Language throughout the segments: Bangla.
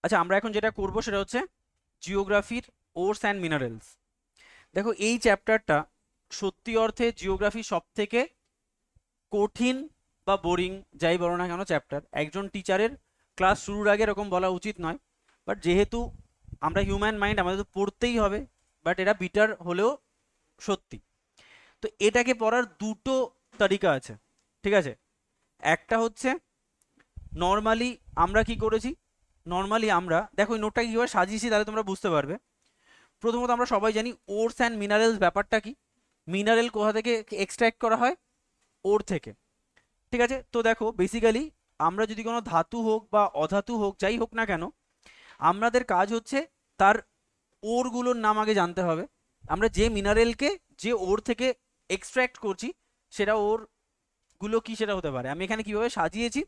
আচ্ছা, আমরা এখন যেটা করব সেটা হচ্ছে জিওগ্রাফির ওর্স অ্যান্ড মিনারেলস। দেখো, এই চ্যাপ্টারটা সত্যি অর্থে জিওগ্রাফি সব থেকে কঠিন বা বোরিং, যাই বলো না কেন, চ্যাপ্টার। একজন টিচারের ক্লাস শুরুর আগে এরকম বলা উচিত নয়, বাট যেহেতু আমরা হিউম্যান মাইন্ড, আমাদের তো পড়তেই হবে। বাট এটা বিটার হলেও সত্যি। তো এটাকে পড়ার দুটো তরিকা আছে, ঠিক আছে? একটা হচ্ছে নর্মালি আমরা কি করেছি। নর্মালি আমরা দেখো এই নোটটা কীভাবে সাজিয়েছি, তাহলে তোমরা বুঝতে পারবে। প্রথমত আমরা সবাই জানি ওরস অ্যান্ড মিনারেলস ব্যাপারটা কি। মিনারেল কোথা থেকে এক্সট্র্যাক্ট করা হয়? ওর থেকে। ঠিক আছে, তো দেখো বেসিক্যালি আমরা যদি কোনো ধাতু হোক বা অধাতু হোক, যাই হোক না কেন, আমাদের কাজ হচ্ছে তার ওরগুলোর নাম আগে জানতে হবে। আমরা যে মিনারেলকে যে ওর থেকে এক্সট্র্যাক্ট করছি, সেটা ওরগুলো কি সেটা হতে পারে। আমি এখানে কিভাবে সাজিয়েছি,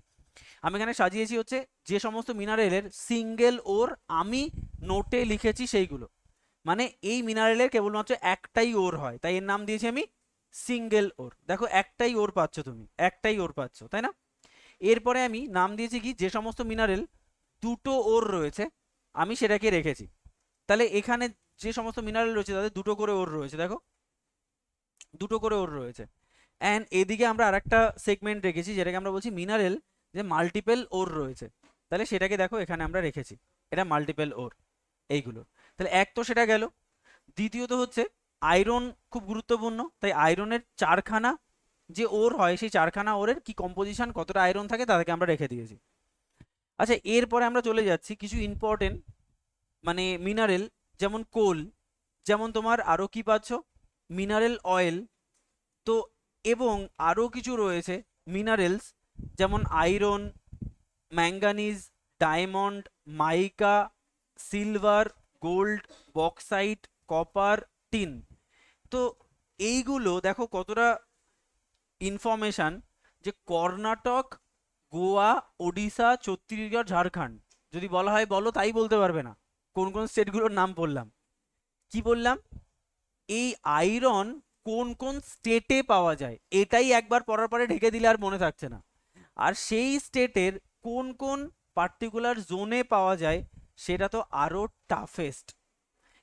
আমি এখানে সাজিয়েছি হচ্ছে যে সমস্ত মিনারেলের সিঙ্গেল ওর আমি নোটে লিখেছি সেইগুলো। মানে এই মিনারেলের কেবলমাত্র একটাই ওর হয়, তাই এর নাম দিয়েছি আমি সিঙ্গেল ওর। দেখো একটাই ওর পাচ্ছ, তুমি একটাই ওর পাচ্ছ, তাই না? এরপরে আমি নাম দিয়েছি কি, যে সমস্ত মিনারেল দুটো ওর রয়েছে আমি সেটাকে রেখেছি। তাহলে এখানে যে সমস্ত মিনারেল রয়েছে তাদের দুটো করে ওর রয়েছে, দেখো দুটো করে ওর রয়েছে। অ্যান্ড এদিকে আমরা আরেকটা সেগমেন্ট রেখেছি যেটাকে আমরা বলছি মিনারেল, যে মাল্টিপল ওর রয়েছে। তাহলে সেটাকে দেখো এখানে আমরা রেখেছি, এটা মাল্টিপল ওর এইগুলো। তাহলে এক তো সেটা গেল। দ্বিতীয়ত হচ্ছে আয়রন খুব গুরুত্বপূর্ণ, তাই আয়রনের চারখানা যে ওর হয়, সেই চারখানা ওরের কি কম্পোজিশন, কতটা আয়রন থাকে, তাদেরকে আমরা রেখে দিয়েছি। আচ্ছা, এরপরে আমরা চলে যাচ্ছি কিছু ইম্পর্টেন্ট মানে মিনারেল, যেমন কোল, যেমন তোমার আরও কি পাচ্ছ, মিনারেল অয়েল। তো এবং আরও কিছু রয়েছে মিনারেলস, যেমন iron, manganese, diamond, mica, silver, gold, bauxite, copper, tin. তো এইগুলো দেখো কতটা ইনফরমেশান, যে কর্ণাটক, গোয়া, ওডিশা, ছত্তিশগড়, ঝাড়খণ্ড, যদি বলা হয় বলো, তাই বলতে পারবে না কোন কোন স্টেটগুলোর নাম বললাম। কি বললাম? এই আয়রন কোন কোন স্টেটে পাওয়া যায়, এটাই একবার পড়ার পরে ঢেকে দিলে আর মনে থাকছে না। আর সেই স্টেটের কোন কোন পার্টিকুলার জোনে পাওয়া যায়, সেটা তো আরও টাফেস্ট।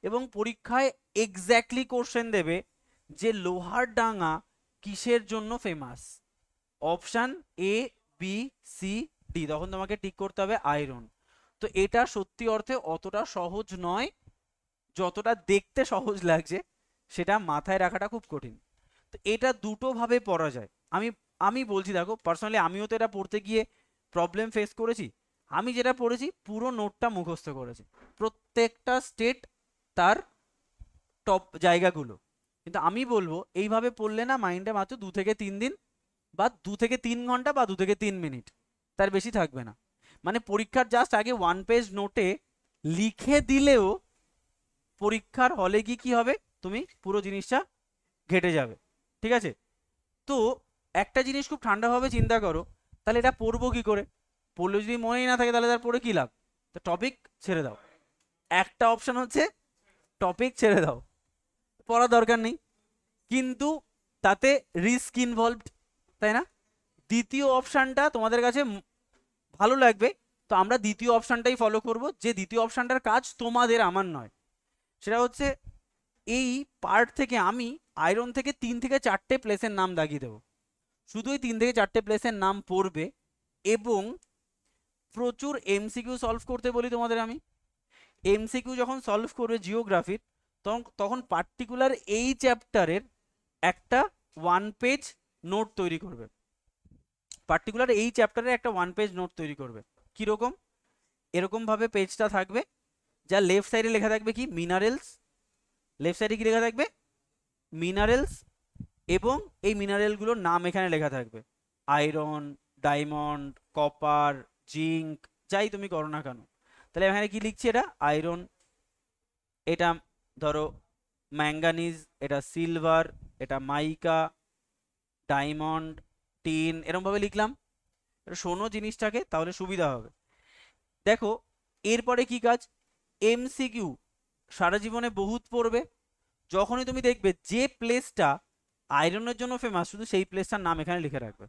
এবং পরীক্ষায় এক্স্যাক্টলি কোশ্চেন দেবে যে লোহারডাঙ্গা কিসের জন্য famous. Option A, B, C, D, তখন তোমাকে টিক করতে হবে আয়রন। তো এটা সত্যি অর্থে অতটা সহজ নয়, যতটা দেখতে সহজ লাগছে সেটা মাথায় রাখাটা খুব কঠিন। তো এটা দুটো ভাবে পড়া যায়। আমি আমি বলছি, দেখো পার্সোনালি আমিও তো এটা পড়তে গিয়ে প্রবলেম ফেস করেছি। আমি যেটা পড়েছি পুরো নোটটা মুখস্থ করেছি, প্রত্যেকটা স্টেট তার টপ জায়গাগুলো। কিন্তু আমি বলবো এইভাবে পড়লে না, মাইন্ডে মাত্র 2 থেকে 3 দিন বা 2 থেকে 3 ঘন্টা বা 2 থেকে 3 মিনিট, তার বেশি থাকবে না। মানে পরীক্ষার জাস্ট আগে 1 পেজ নোটে লিখে দিলেও পরীক্ষার হলে গিয়ে কি হবে, তুমি পুরো জিনিসটা ঘেটে যাবে। ঠিক আছে? তো একটা জিনিস খুব ঠান্ডাভাবে চিন্তা করো, তাহলে এটা পড়বো কি করে? পড়লে যদি মনেই না থাকে তাহলে তার পড়ে কি লাভ? তো টপিক ছেড়ে দাও। একটা অপশন হচ্ছে টপিক ছেড়ে দাও, পড়ার দরকার নেই, কিন্তু তাতে রিস্ক ইনভলভড, তাই না? দ্বিতীয় অপশানটা তোমাদের কাছে ভালো লাগবে, তো আমরা দ্বিতীয় অপশানটাই ফলো করব, যে দ্বিতীয় অপশানটার কাজ তোমাদের, আমার নয়। সেটা হচ্ছে এই পার্ট থেকে আমি আয়রন থেকে 3 থেকে 4টে প্লেসের নাম দাগিয়ে দেবো। শুধুই 3 থেকে 4টে প্লেসের নাম পড়বে, এবং প্রচুর এমসিকিউ সলভ করতে বলি তোমাদের আমি। এমসিকিউ যখন সলভ করবে জিওগ্রাফির, তখন তখন পার্টিকুলার এই চ্যাপ্টারের একটা 1 পেজ নোট তৈরি করবে। পার্টিকুলার এই চ্যাপ্টারের একটা 1 পেজ নোট তৈরি করবে। কীরকম? এরকমভাবে পেজটা থাকবে, যা লেফট সাইডে লেখা থাকবে কি, মিনারেলস। লেফট সাইডে কি লেখা থাকবে? মিনারেলস। এবং এই মিনারেলগুলোর নাম এখানে লেখা থাকবে, আয়রন, ডায়মন্ড, কপার, জিঙ্ক, যাই তুমি করো না কেন। তাহলে এখানে কি লিখছি, এটা আয়রন, এটা ধরো ম্যাঙ্গানিজ, এটা সিলভার, এটা মাইকা, ডায়মন্ড, টিন, এরমভাবে লিখলাম। এটা শোনো জিনিসটাকে, তাহলে সুবিধা হবে। দেখো এরপরে কি কাজ, এমসিকিউ সারা জীবনে বহুত পড়বে। যখনই তুমি দেখবে যে প্লেসটা আয়রনের জন্য ফেমাস, শুধু সেই প্লেসটার নাম এখানে লিখে রাখবে।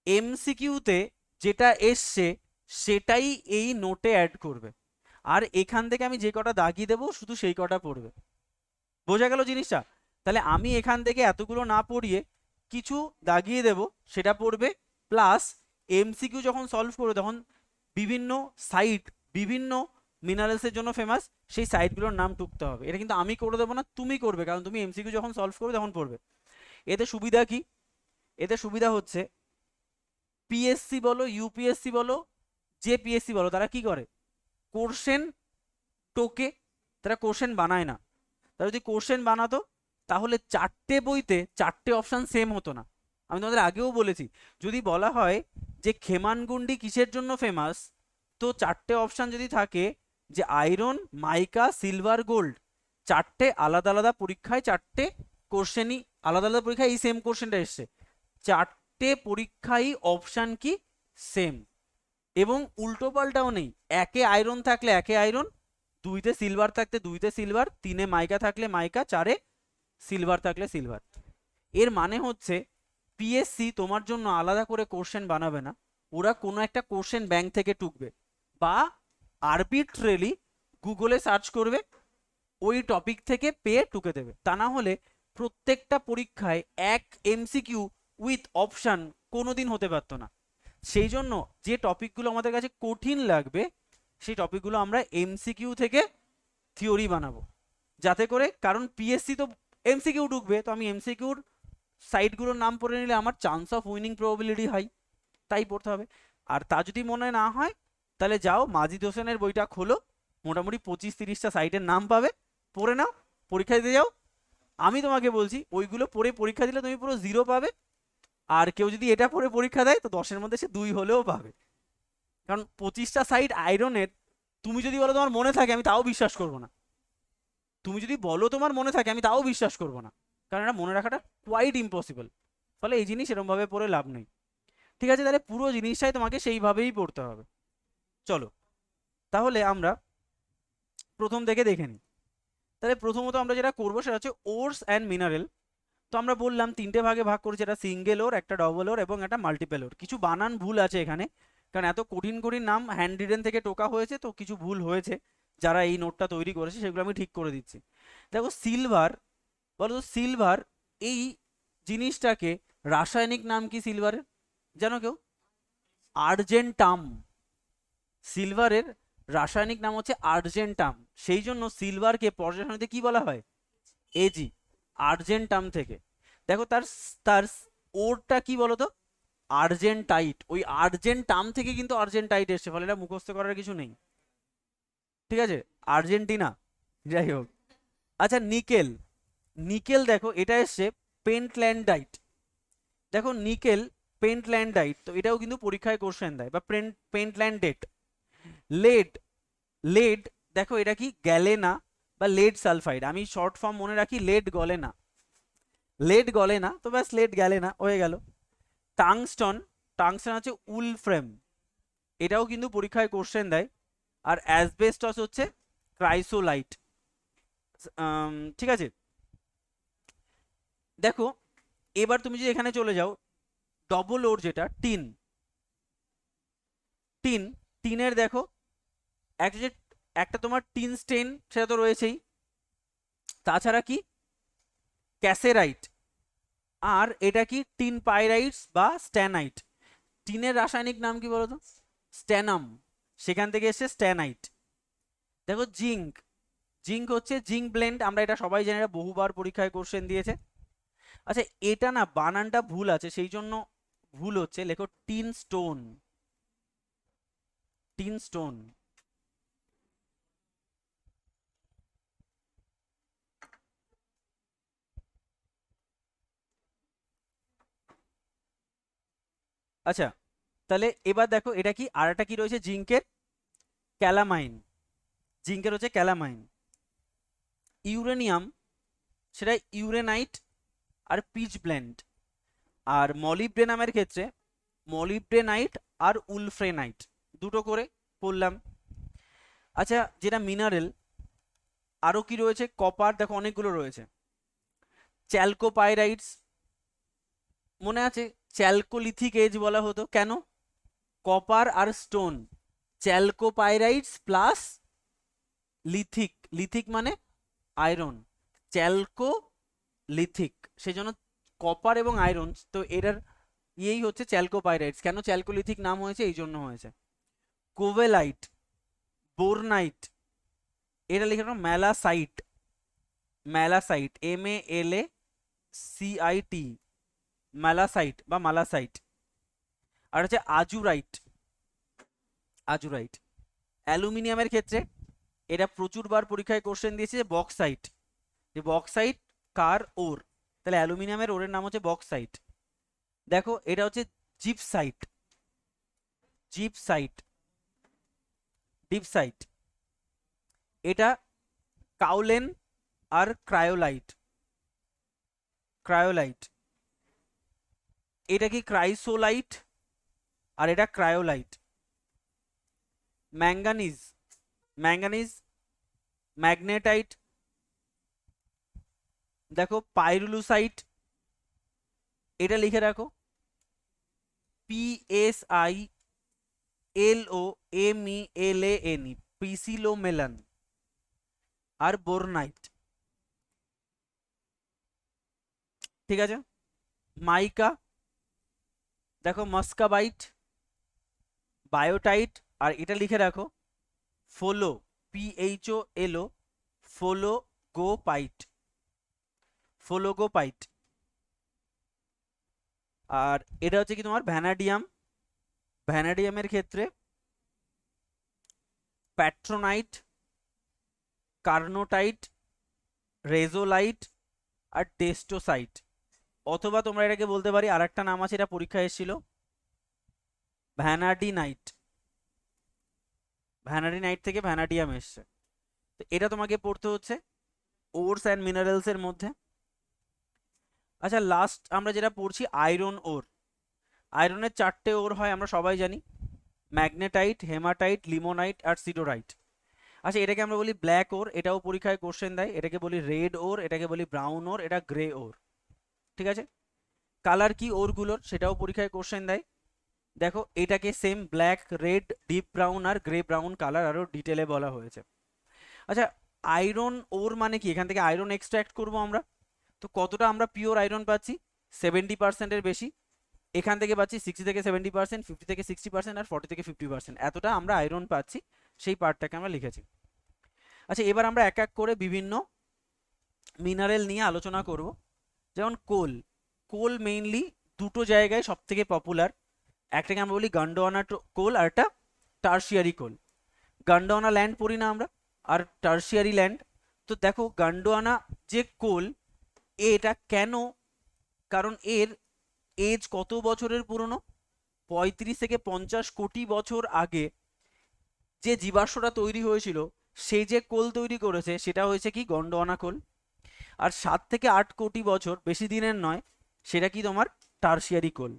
এমসিকিউতে যেটা এসছে সেটাই এই নোটে অ্যাড করবে। আর এখান থেকে আমি যে কটা দাগিয়ে দেবো শুধু সেই কটা পড়বে। বোঝা গেল জিনিসটা? তাহলে আমি এখান থেকে এতগুলো না পড়িয়ে কিছু দাগিয়ে দেব, সেটা পড়বে। প্লাস এমসিকিউ যখন সলভ করবে তখন বিভিন্ন সাইট, বিভিন্ন মিনারেলসের জন্য ফেমাস, সেই সাইটগুলোর নাম টুকতে হবে। এটা কিন্তু আমি করে দেবো না, তুমি করবে, কারণ তুমি এমসিকিউ যখন সলভ করবে তখন পড়বে। এতে সুবিধা কি? এতে সুবিধা হচ্ছে পিএসসি বলো, ইউপিএসসি বলো, যে পিএসসি বলো, তারা কি করে? কোশ্চেন টোকে, তারা কোশ্চেন বানায় না। তারা যদি কোশ্চেন বানাতো তাহলে চারটে বইতে চারটে অপশান সেম হতো না। আমি তোমাদের আগেও বলেছি, যদি বলা হয় যে খেমানগুন্ডি কিসের জন্য ফেমাস, তো চারটে অপশান যদি থাকে যে আয়রন, মাইকা, সিলভার, গোল্ড, চারটে আলাদা আলাদা পরীক্ষায় চারটে কোশ্চেনই আলাদা আলাদা পরীক্ষায় এই সেম কোশ্চেনটা এসছে, চারটে পরীক্ষায় অপশান কি সেম, এবং উল্টো পাল্টাও নেই। একে আয়রন থাকলে একে আয়রন, দুইতে সিলভার থাকতে দুইতে সিলভার, তিনে মাইকা থাকলে মাইকা, চারে সিলভার থাকলে সিলভার। এর মানে হচ্ছে পিএসসি তোমার জন্য আলাদা করে কোশ্চেন বানাবে না, ওরা কোনো একটা কোশ্চেন ব্যাংক থেকে টুকবে বা আরবিট্রেলি গুগলে সার্চ করবে, ওই টপিক থেকে পেয়ে টুকে দেবে। তা না হলে প্রত্যেকটা পরীক্ষায় এক এমসিকিউ উইথ অপশান কোনোদিন হতে পারতো না। সেই জন্য যে টপিকগুলো আমাদের কাছে কঠিন লাগবে সেই টপিকগুলো আমরা এমসিকিউ থেকে থিওরি বানাবো, যাতে করে, কারণ পিএসসি তো এমসিকিউ ঢুকবে, তো আমি এমসিকিউর সাইটগুলোর নাম পড়ে নিলে আমার chance of winning probability high, তাই পড়তে হবে। আর তা যদি মনে না হয় তাহলে যাও মাজিদ হোসেনের বইটা খোলো, মোটামুটি 25-30টা সাইটের নাম পাবে, পড়ে নাও, পরীক্ষা দিতে যাও। আমি তোমাকে বলছি ওইগুলো পড়ে পরীক্ষা দিলে তুমি পুরো 0 পাবে, আর কেউ যদি এটা পড়ে পরীক্ষা দেয় তো 10-এর মধ্যে সে 2 হলেও পাবে। কারণ 25টা সাইট আয়রনের, তুমি যদি বলো তোমার মনে থাকে, আমি তাও বিশ্বাস করবো না। তুমি যদি বলো তোমার মনে থাকে, আমি তাও বিশ্বাস করবো না, কারণ এটা মনে রাখাটা কোয়াইট ইম্পসিবল। ফলে এই জিনিস এরকমভাবে পড়ে লাভ নেই। ঠিক আছে, তাহলে পুরো জিনিসটাই তোমাকে সেইভাবেই পড়তে হবে। চলো তাহলে আমরা প্রথম থেকে দেখে নিই। তাহলে প্রথমত আমরা যেটা করবো সেটা হচ্ছে ওরস অ্যান্ড মিনারেল। তো আমরা বললাম তিনটে ভাগে ভাগ করেছি, একটা সিঙ্গেল ওর, একটা ডবল ওর এবং একটা মাল্টিপল ওর। কিছু বানান ভুল আছে এখানে, কারণ এত কঠিন কঠিন নাম হ্যান্ড রিটেন থেকে টোকা হয়েছে, তো কিছু ভুল হয়েছে, যারা এই নোটটা তৈরি করেছে সেগুলো আমি ঠিক করে দিচ্ছি। দেখো সিলভার, বলো তো সিলভার এই জিনিসটাকে রাসায়নিক নাম কি সিলভারের, জানো কেউ? আর্জেন্টাম। সিলভারের রাসায়নিক নাম হচ্ছে আর্জেন্টাম, সেই জন্য সিলভারকে পর্যায় সারণীতে কি বলা হয়? এজি, আর্জেন্টাম থেকে। দেখো তার তার ওরটা কি বলতো? আর্জেন্টাইট। ওই আর্জেন্টাম থেকে কিন্তু আর্জেন্টাইট এসছে, ফলে এটা মুখস্থ করার কিছু নেই। ঠিক আছে, আর্জেন্টিনা, যাই হোক। আচ্ছা নিকেল, নিকেল দেখো এটা এসছে পেন্টল্যান্ডাইট। দেখো নিকেল পেন্টল্যান্ডাইট, তো এটাও কিন্তু পরীক্ষায় কোশ্চেন দেয়, বা পেন্টল্যান্ডেট। লেড, লেড দেখো এটা কি গ্যালেনা বা লেড সালফাইড, আমি শর্ট ফর্ম মনে রাখি লেড গলে না, লেড গলে না, তো ব্যাস লেড গেলে না হয়ে গেল। টাংস্টন, টাংস্টন হচ্ছে উল ফ্রেম, এটাও কিন্তু পরীক্ষায় কোশ্চেন দেয়। আর অ্যাসবেস্টস হচ্ছে ক্রাইসোলাইট। ঠিক আছে, দেখো এবার তুমি যদি এখানে চলে যাও ডবল ওর, যেটা টিন, টিন, টিনের দেখো একটা যে একটা তোমার টিন স্টেন সেটা তো রয়েছেই, তাছাড়া কি ক্যাসেরাইট, আর এটা কি টিন পাইরাইটস বা স্ট্যানাইট। টিনের রাসায়নিক নাম কি বলতো? স্ট্যানাম, সেখান থেকে এসছে স্ট্যানাইট। দেখো জিঙ্ক, জিঙ্ক হচ্ছে জিঙ্ক ব্লেন্ড, আমরা এটা সবাই জানি, এটা বহুবার পরীক্ষায় কোশ্চেন দিয়েছে। আচ্ছা এটা না বানানটা ভুল আছে, সেই জন্য ভুল হচ্ছে, লেখো টিন স্টোন, টিন স্টোন। আচ্ছা তাহলে এবার দেখো এটা কি, আর একটা কি রয়েছে জিঙ্কের, ক্যালামাইন, জিঙ্কের হচ্ছে ক্যালামাইন। ইউরেনিয়াম, সেটা ইউরেনাইট আর পিচ ব্লেন্ড। আর মলিবডেনামের ক্ষেত্রে মলিবডেনাইট আর উলফ্রেনাইট, দুটো করে পড়লাম। আচ্ছা যেটা মিনারেল, আরো কি রয়েছে? কপার, দেখো অনেকগুলো রয়েছে। চ্যালকোপাইরাইটস, মনে আছে চ্যালকোলিথিক এজ বলা হতো কেন? কপার আর স্টোন, চ্যালকোপাইরাইটস প্লাস লিথিক, লিথিক মানে আয়রন, চ্যালকো লিথিক, সেই জন্য কপার এবং আয়রন, তো এটার ইয়েই হচ্ছে চ্যালকোপাইরাইটস। কেন চ্যালকোলিথিক নাম হয়েছে? এই জন্য হয়েছে। কোভেলাইট, বোরনাইট, এটা লিখে রাখো ম্যালাসাইট, ম্যালাসাইট MALACIT, ম্যালাসাইট বা মালাসাইট। আর হচ্ছে আজুরাইট, আজুরাইট। অ্যালুমিনিয়ামের ক্ষেত্রে এটা প্রচুরবার পরীক্ষায় কোশ্চেন দিয়েছে, যে বক্সাইট, যে বক্সাইট কার ওর, তাহলে অ্যালুমিনিয়ামের ওরের নাম হচ্ছে বক্সাইট। দেখো এটা হচ্ছে জিপসাইট, জিপসাইট, ডিপসাইট। এটা কাউলেন আর ক্রায়োলাইট, ক্রায়োলাইট। এটা কি ক্রাইসোলাইট, আর এটা ক্রায়োলাইট। Manganese, manganese, magnetite. দেখো পাইরুলুসাইট, এটা লিখে রাখো PSILOMELAN, পিসিলোমেলান। আর বোরনাইট, ঠিক আছে। মাইকা, দেখো মাস্কাবাইট, বায়োটাইট, আর এটা লিখে রাখো ফোলো, PHOLO, ফোলোগোপাইট, ফোলোগোপাইট। আর এটা হচ্ছে কি তোমার ভ্যানাডিয়াম, ভ্যানাডিয়ামের ক্ষেত্রে প্যাট্রোনাইট, কার্নোটাইট, রেজোলাইট আর টেস্টোসাইট। অথবা তোমরা এটাকে বলতে পারি, আর একটা নাম আছে, এটা পরীক্ষায় এসেছিল, ভ্যানাডিনাইট, ভ্যানাডিনাইট থেকে ভ্যানাডিয়াম এসছে। তো এটা তোমাকে পড়তে হচ্ছে ওরস অ্যান্ড মিনারেলস এর মধ্যে। আচ্ছা লাস্ট আমরা যেটা পড়ছি আয়রন ওর। আয়রনের 4টে ওর হয় আমরা সবাই জানি, ম্যাগনেটাইট, হেমাটাইট, লিমোনাইট আর সিডোরাইট। আচ্ছা এটাকে আমরা বলি ব্ল্যাক ওর, এটাও পরীক্ষায় কোশ্চেন দেয়। এটাকে বলি রেড ওর, এটাকে বলি ব্রাউন ওর, এটা গ্রে ওর, ঠিক আছে। কালার কি ওরগুলোর, সেটাও পরীক্ষায় কোশ্চেন দেয়। দেখো এটাকে same black, red, deep brown আর গ্রে ব্রাউন কালার আরও ডিটেলে বলা হয়েছে। আচ্ছা আয়রন ওর মানে কি, এখান থেকে আয়রন এক্সট্রাক্ট করবো আমরা, তো কতটা আমরা পিওর আয়রন পাচ্ছি? 70%-এর বেশি। এখান থেকে পাচ্ছি 60 থেকে 70%, 50 থেকে 60% আর 40 থেকে 50%, এতটা আমরা আয়রন পাচ্ছি, সেই পার্টটাকে আমরা লিখেছি। আচ্ছা এবার আমরা এক এক করে বিভিন্ন মিনারেল নিয়ে আলোচনা করব। যেমন কোল, কোল মেইনলি দুটো জায়গায় সব থেকে পপুলার, একটাকে আমরা বলি গন্ডোয়ানা কোল, আর একটা টার্সিয়ারি কোল। গন্ডোয়ানা ল্যান্ড পড়ি না আমরা, আর টার্সিয়ারি ল্যান্ড। তো দেখো গন্ডোয়ানা যে কোল, এটা কেন, কারণ এর এজ কত বছরের পুরনো? 35 থেকে 50 কোটি বছর আগে যে জীবাশ্মটা তৈরি হয়েছিল, সেই যে কোল তৈরি করেছে সেটা হয়েছে কি গন্ডোয়ানা কোল। আর 7 থেকে 8 কোটি বছর, বেশি দিনের নয়, সেটা কি তোমার টার্সিয়ারি কোল।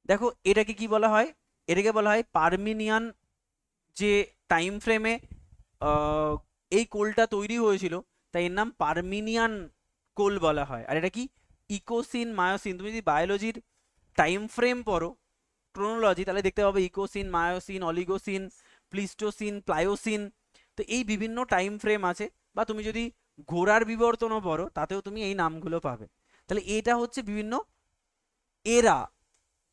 দেখো এটাকে কি বলা হয়? এটাকে বলা হয় পারমিনিয়ান, যে টাইম ফ্রেমে এই কোলটা তৈরি হয়েছিল, তাই এর নাম পারমিনিয়ান কোল বলা হয়। আর এটা কি ইকোসিন মায়োসিন, তুমি যদি বায়োলজির টাইম ফ্রেম পড়ো, ক্রোনোলজি, তাহলে দেখতে পাবে ইকোসিন, মায়োসিন, অলিগোসিন, প্লিস্টোসিন, প্লায়োসিন। তো এই বিভিন্ন টাইম ফ্রেম আছে। বা তুমি যদি ঘোড়ার বিবর্তনও পড়ো, তাতেও তুমি এই নামগুলো পাবে। তাহলে এটা হচ্ছে বিভিন্ন এরা,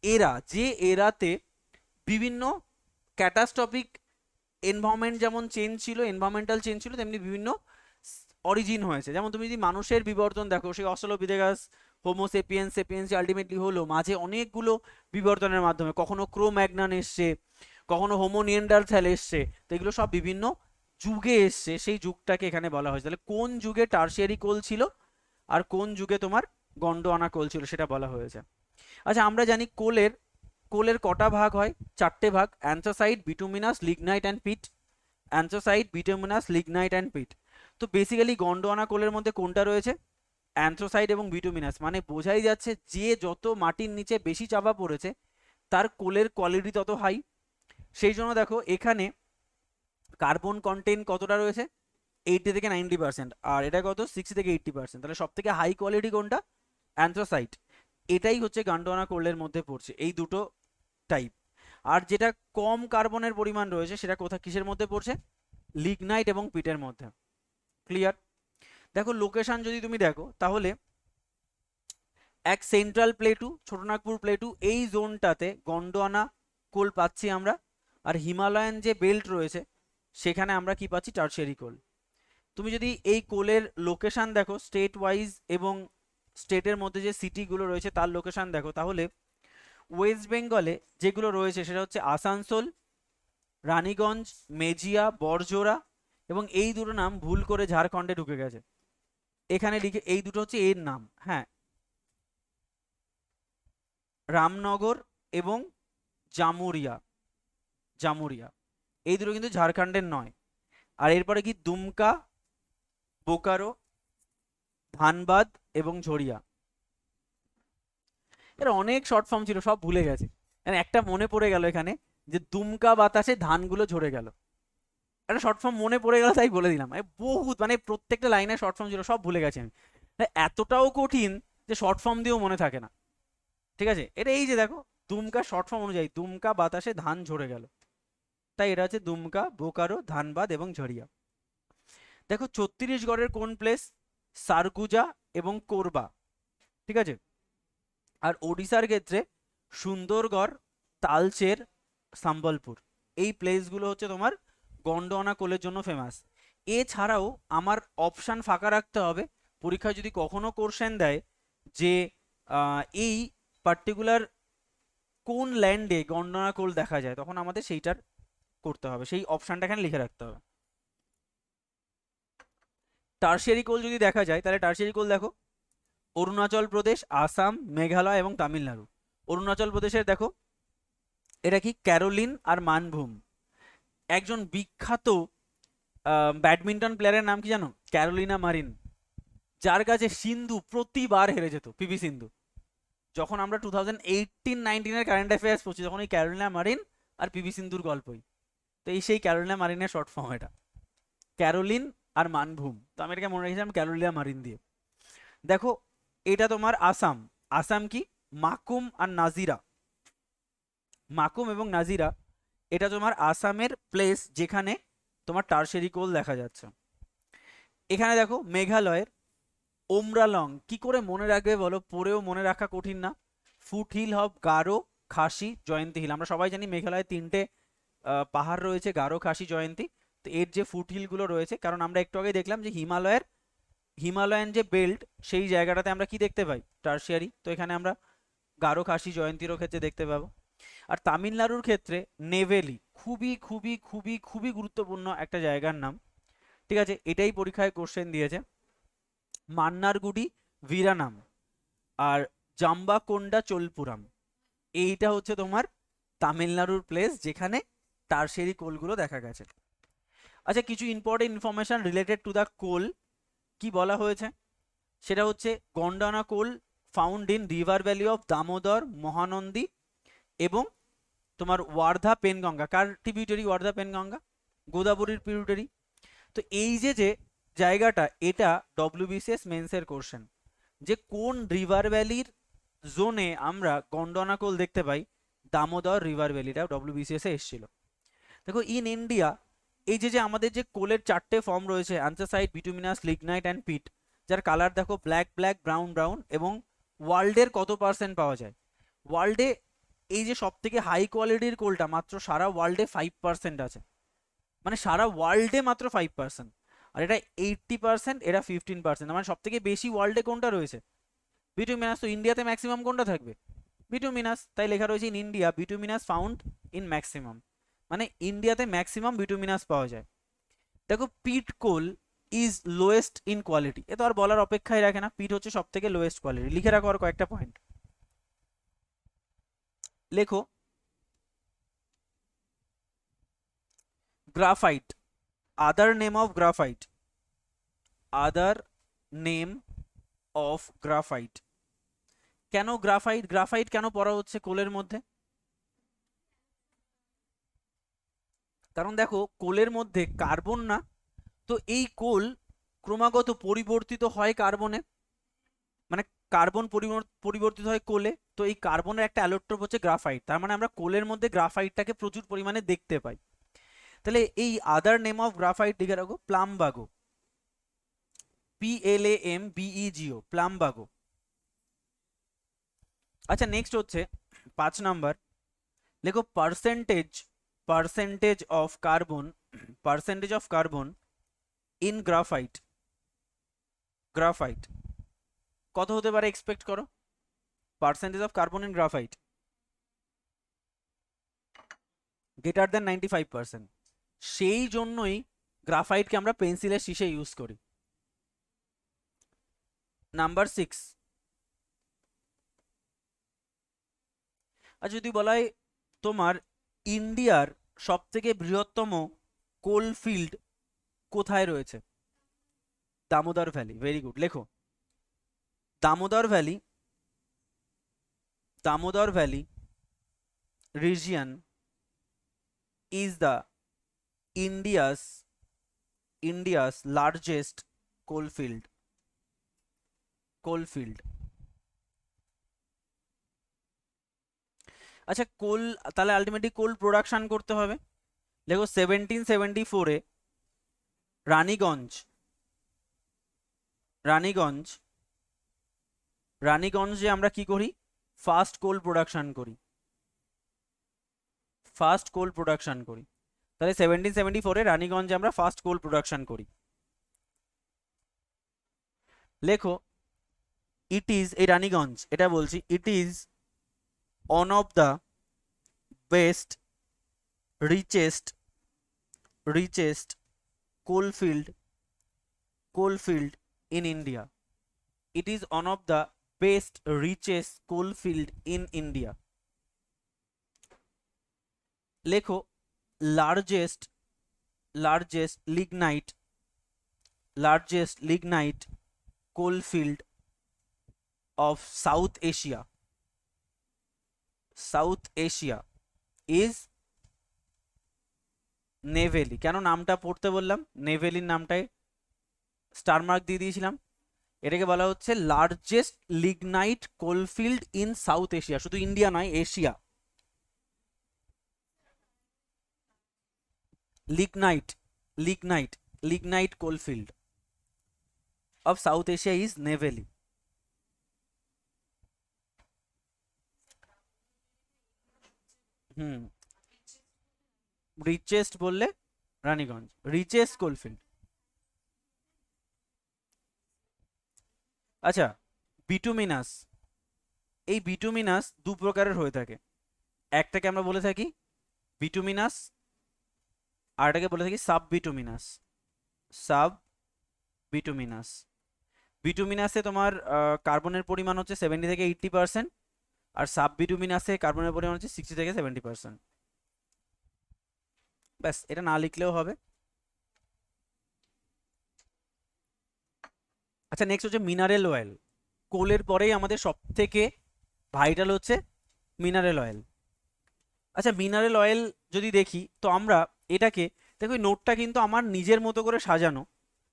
এরা যে এরাতে বিভিন্ন ক্যাটাস্ট্রফিক এনভায়রনমেন্ট যেমন চেঞ্জ ছিল, এনভায়রনমেন্টাল চেঞ্জ ছিল, তেমনি বিভিন্ন অরিজিন হয়েছে। যেমন তুমি যদি মানুষের বিবর্তন দেখো, সেই অস্ট্রালোপিথেকাস, হোমোসেপিয়েন্স, সেপিয়েন্স আলটিমেটলি হলো মাঝে অনেকগুলো বিবর্তনের মাধ্যমে, কখনো ক্রোম্যাগনান এসছে, কখনো হোমো নিয়ান্ডারথ্যাল এসছে, তো এগুলো সব বিভিন্ন যুগে এসছে, সেই যুগটাকে এখানে বলা হয়েছে। তাহলে কোন যুগে টার্সিয়ারি কোল ছিল আর কোন যুগে তোমার গন্ডোয়ানা কোল ছিল, সেটা বলা হয়েছে। আচ্ছা আমরা জানি কোলের, কোলের কটা ভাগ হয়? 4টে ভাগ, anthracite, bituminous, lignite and peat. Anthracite, bituminous, lignite and peat. তো বেসিক্যালি গন্ডোয়ানা কোলের মধ্যে কোনটা রয়েছে? অ্যান্থ্রাসাইট এবং বিটুমিনাস। মানে বোঝাই যাচ্ছে যে যত মাটির নিচে বেশি চাপা পড়েছে, তার কোলের কোয়ালিটি তত হাই। সেই জন্য দেখো এখানে কার্বন কন্টেন্ট কতটা রয়েছে? 80 থেকে 90%, আর এটা কত? 60 থেকে 80%। তাহলে সব থেকে হাই কোয়ালিটি কোনটা? অ্যান্থ্রাসাইট। এটাই হচ্ছে গন্ডোয়ানা কোলের মধ্যে পড়ছে, এই দুটো টাইপ। আর যেটা কম কার্বনের পরিমাণ রয়েছে, সেটা কোথা কিসের মধ্যে পড়ছে? লিগনাইট এবং পিটের মধ্যে। ক্লিয়ার? দেখো লোকেশন যদি তুমি দেখো তাহলে এক সেন্ট্রাল প্লেটু, ছোটনাগপুর প্লেটু, এই জোনটাতে গন্ডোয়ানা কোল পাচ্ছি আমরা, আর হিমালয়ান যে বেল্ট রয়েছে সেখানে আমরা কি পাচ্ছি, টারশিয়ারি কোল। তুমি যদি এই কোলের লোকেশন দেখো স্টেট ওয়াইজ এবং স্টেটের মধ্যে যে সিটিগুলো রয়েছে তার লোকেশন দেখো, তাহলে ওয়েস্ট বেঙ্গলে যেগুলো রয়েছে সেটা হচ্ছে আসানসোল, রানীগঞ্জ, মেজিয়া, বড়জোড়া, এবং এই দুটো নাম ভুল করে ঝাড়খণ্ডে ঢুকে গেছে, এখানে লিখে এই দুটো হচ্ছে এর নাম। হ্যাঁ, রামনগর এবং জামুরিয়া, জামুরিয়া এই দুটো কিন্তু ঝাড়খণ্ডের নয়। আর এরপরে কি দুমকা, বোকারো, ধানবাদ এবং ঝরিয়া। এর অনেক শর্ট ফর্ম ছিল, সব ভুলে গেছে। মানে একটা মনে পড়ে গেল এখানে, যে দুমকা বাতাসে ধানগুলো ঝরে গেল, একটা শর্ট ফর্ম মনে পড়ে গেল তাই বলে দিলাম। বহুত মানে প্রত্যেকটা লাইনে শর্ট ফর্ম ছিল, সব ভুলে গেছি আমি। এতটাও কঠিন যে শর্ট ফর্ম দিয়েও মনে থাকে না। ঠিক আছে, এটা এই যে দেখো দুমকা শর্ট ফর্ম অনুযায়ী দুমকা বাতাসে ধান ঝরে গেল, তাই এটা হচ্ছে দুমকা, বোকারো, ধানবাদ এবং ঝরিয়া। দেখো ছত্তিশগড়ের কোন প্লেস, সারগুজা এবং কোরবা। ঠিক আছে, আর ওড়িশার ক্ষেত্রে সুন্দরগড়, তালচের, সম্বলপুর, এই প্লেসগুলো হচ্ছে তোমার গন্ডোয়ানা কোলের জন্য ফেমাস। এছাড়াও আমার অপশান ফাঁকা রাখতে হবে, পরীক্ষায় যদি কখনো কোশ্চেন দেয় যে এই পার্টিকুলার কোন ল্যান্ডে গন্ডোয়ানা কোল দেখা যায়, তখন আমাদের সেইটার করতে হবে, সেই অপশানটা এখানে লিখে রাখতে হবে। টারশিয়ারি কোল যদি দেখা যায় তাহলে টারশিয়ারি কোল দেখো অরুণাচল প্রদেশ, আসাম, মেঘালয় এবং তামিলনাড়ু। অরুণাচল প্রদেশের দেখো এটা কি ক্যারোলিন আর মানভূম। একজন বিখ্যাত ব্যাডমিন্টন প্লেয়ারের নাম কি জানো, ক্যারোলিনা মারিন, যার কাছে সিন্ধু প্রতিবার হেরে যেত, পিভি সিন্ধু। যখন আমরা 2018-19 কারেন্ট অ্যাফেয়ার্স পড়ছি তখন এই ক্যারোলিনা মারিন আর পিভি সিন্ধুর গল্পই। তো এই সেই ক্যারোলিনা মারিনের শর্ট ফর্ম এটা, ক্যারোলিন আর মানভূম। তো আমি এটাকে মনে রেখেছিলাম ক্যারোলিনা মারিন দিয়ে। দেখো এটা তোমার আসাম, আসাম কি মাকুম আর নাজিরা, মাকুম এবং নাজিরা এটা তোমার আসামের প্লেস যেখানে তোমার টারশিয়ারি কোল দেখা যাচ্ছে। এখানে দেখো মেঘালয়ের ওমরালং, কি করে মনে রাখবে বলো, পড়েও মনে রাখা কঠিন না। Foot hill of Garo, Khasi, Jaintia hill. আমরা সবাই জানি মেঘালয়ে তিনটে পাহাড় রয়েছে, গারো, খাসি, জয়ন্তী। তো এর যে ফুট হিলগুলো রয়েছে, কারণ আমরা একটু আগে দেখলাম যে হিমালয়ান যে বেল্ট সেই জায়গাটাতে আমরা কি দেখতে পাই, টারশিয়ারি। তো এখানে আমরা গারো, খাসি, জয়ন্তীরও ক্ষেত্রে দেখতে পাবো। আর তামিলনাড়ুর ক্ষেত্রে নেভেলি, খুবই খুবই খুবই খুবই গুরুত্বপূর্ণ একটা জায়গার নাম। ঠিক আছে, এটাই পরীক্ষায় কোশ্চেন দিয়েছে। মান্নারগুডি, ভিরানাম, আর জাম্বাকোন্ডা চোলপুরাম, এইটা হচ্ছে তোমার তামিলনাড়ুর প্লেস যেখানে টারশিয়ারি কোলগুলো দেখা গেছে। আচ্ছা, কিছু important information related to the coal কি বলা হয়েছে, সেটা হচ্ছে Gondwana coal found in river valley of Damodar, Mahanadi এবং তোমার ওয়ার্ধা পেনগঙ্গা। কার ট্রিবিউটারি ওয়ার্ধা পেনগঙ্গা, গোদাবরীর ট্রিবিউটারি। তো এই যে জায়গাটা, এটা ডব্লিউবিসিএস মেন্সের কোশ্চেন, যে কোন রিভার ভ্যালির জোনে আমরা গন্ডোয়ানা কোল দেখতে পাই, দামোদর রিভার ভ্যালিটা ডব্লিউবিসিএস এ এসেছিল। দেখো ইন ইন্ডিয়া এই যে আমাদের যে কোলের চারটে ফর্ম রয়েছে, অ্যান্থ্রাসাইট, বিটুমিনাস, লিগনাইট অ্যান্ড পিট, যার কালার দেখো ব্ল্যাক ব্ল্যাক, ব্রাউন ব্রাউন, এবং ওয়ার্ল্ডের কত পার্সেন্ট পাওয়া যায়, ওয়ার্ল্ডে এই যে সব থেকে হাই কোয়ালিটির কোলটা মাত্র সারা ওয়ার্ল্ডে 5% আছে, মানে সারা ওয়ার্ল্ডে মাত্র 5%। আর এটা 80%, এটা 15%, মানে সব থেকে বেশি ওয়ার্ল্ডে কোনটা রয়েছে, বিটুমিনাস। তো ইন্ডিয়াতে ম্যাক্সিমাম কোনটা থাকবে, বিটুমিনাস, তাই লেখা রয়েছে in India bituminous found in maximum, মানে ইন্ডিয়াতে ম্যাক্সিমাম বিটুমিনাস পাওয়া যায়। দেখো পিট কোল ইজ লোয়েস্ট ইন কোয়ালিটি, এ তো আর বলার অপেক্ষাই রাখে না, পিট হচ্ছে সব থেকে লোয়েস্ট কোয়ালিটি। লিখে রাখো আর কয়েকটা পয়েন্ট, লেখো graphite, other name of graphite, other name of graphite. কেন গ্রাফাইট, গ্রাফাইট কেন পড়া হচ্ছে কোলের মধ্যে, কারণ দেখো কোলের মধ্যে কার্বন না, তো এই কোল ক্রমাগত পরিবর্তিত হয় কার্বনে, মানে কার্বন পরিবর্তিত হয় কোলে, তো এই কার্বনের একটা অ্যালোট্রপ হচ্ছে গ্রাফাইট। তার মানে আমরা কোলের মধ্যে গ্রাফাইটটাকে প্রচুর পরিমাণে দেখতে পাই। তাহলে এই আদার নেম অফ গ্রাফাইট লিখে রাখো প্লাম্বাগো, PLAMBEGO, প্লাম্বাগো। আচ্ছা নেক্সট হচ্ছে 5 নাম্বার, লেখো percentage of carbon in graphite কত হতে পারে এক্সপেক্ট করো? Percentage of carbon in graphite greater than 95%। সেই জন্যই গ্রাফাইটকে আমরা পেন্সিলের শীষে ইউজ করি। নাম্বার 6, আর যদি বলা হয় তোমার ইন্ডিয়ার সব থেকে বৃহত্তম কোল ফিল্ড কোথায় রয়েছে? Damodar valley, very good. লেখো Damodar valley region is the India's largest coal field. আচ্ছা কোল, তাহলে আলটিমেটলি কোল প্রোডাকশন করতে হবে। দেখো 1774-এ রানীগঞ্জে আমরা কি করি? ফার্স্ট কোল প্রোডাকশন করি। তাহলে 1774-এ রানীগঞ্জে আমরা ফার্স্ট কোল প্রোডাকশন করি। লেখো ইট ইজ, এই রানীগঞ্জ এটা বলছি, it is one of the best richest coal field in India. It is one of the best richest coal field in India. লেখো largest lignite coal field of South Asia is Neyveli. কেন নামটা পড়তে বললাম? নেভেলির নামটায় স্টার মার্ক দিয়ে দিয়েছিলাম। এটাকে বলা হচ্ছে largest lignite coalfield in south Asia, শুধু ইন্ডিয়া নয়, Asia. lignite coalfield of South Asia is Neyveli. Richest বললে রানীগঞ্জ, রিচেস্ট কোলফিল্ড। আচ্ছা বিটুমিনাস, এই বিটুমিনাস দু প্রকারের হয়ে থাকে। একটাকে আমরা বলে থাকি বিটুমিনাস, আর এটাকে বলে থাকি সাব বিটুমিনাস। বিটুমিনাসে তোমার কার্বনের পরিমাণ হচ্ছে 70 থেকে 80%, আর সাব বিটুমিনাসে কার্বনের পরিমাণ হচ্ছে 60 থেকে 70%। ব্যাস, এটা না লিখলেও হবে। আচ্ছা নেক্সট হচ্ছে মিনারেল অয়েল। কোলের পরেই আমাদের সব থেকে ভাইটাল হচ্ছে মিনারেল অয়েল। আচ্ছা মিনারেল অয়েল যদি দেখি তো আমরা এটাকে, দেখো নোটটা কিন্তু আমার নিজের মতো করে সাজানো,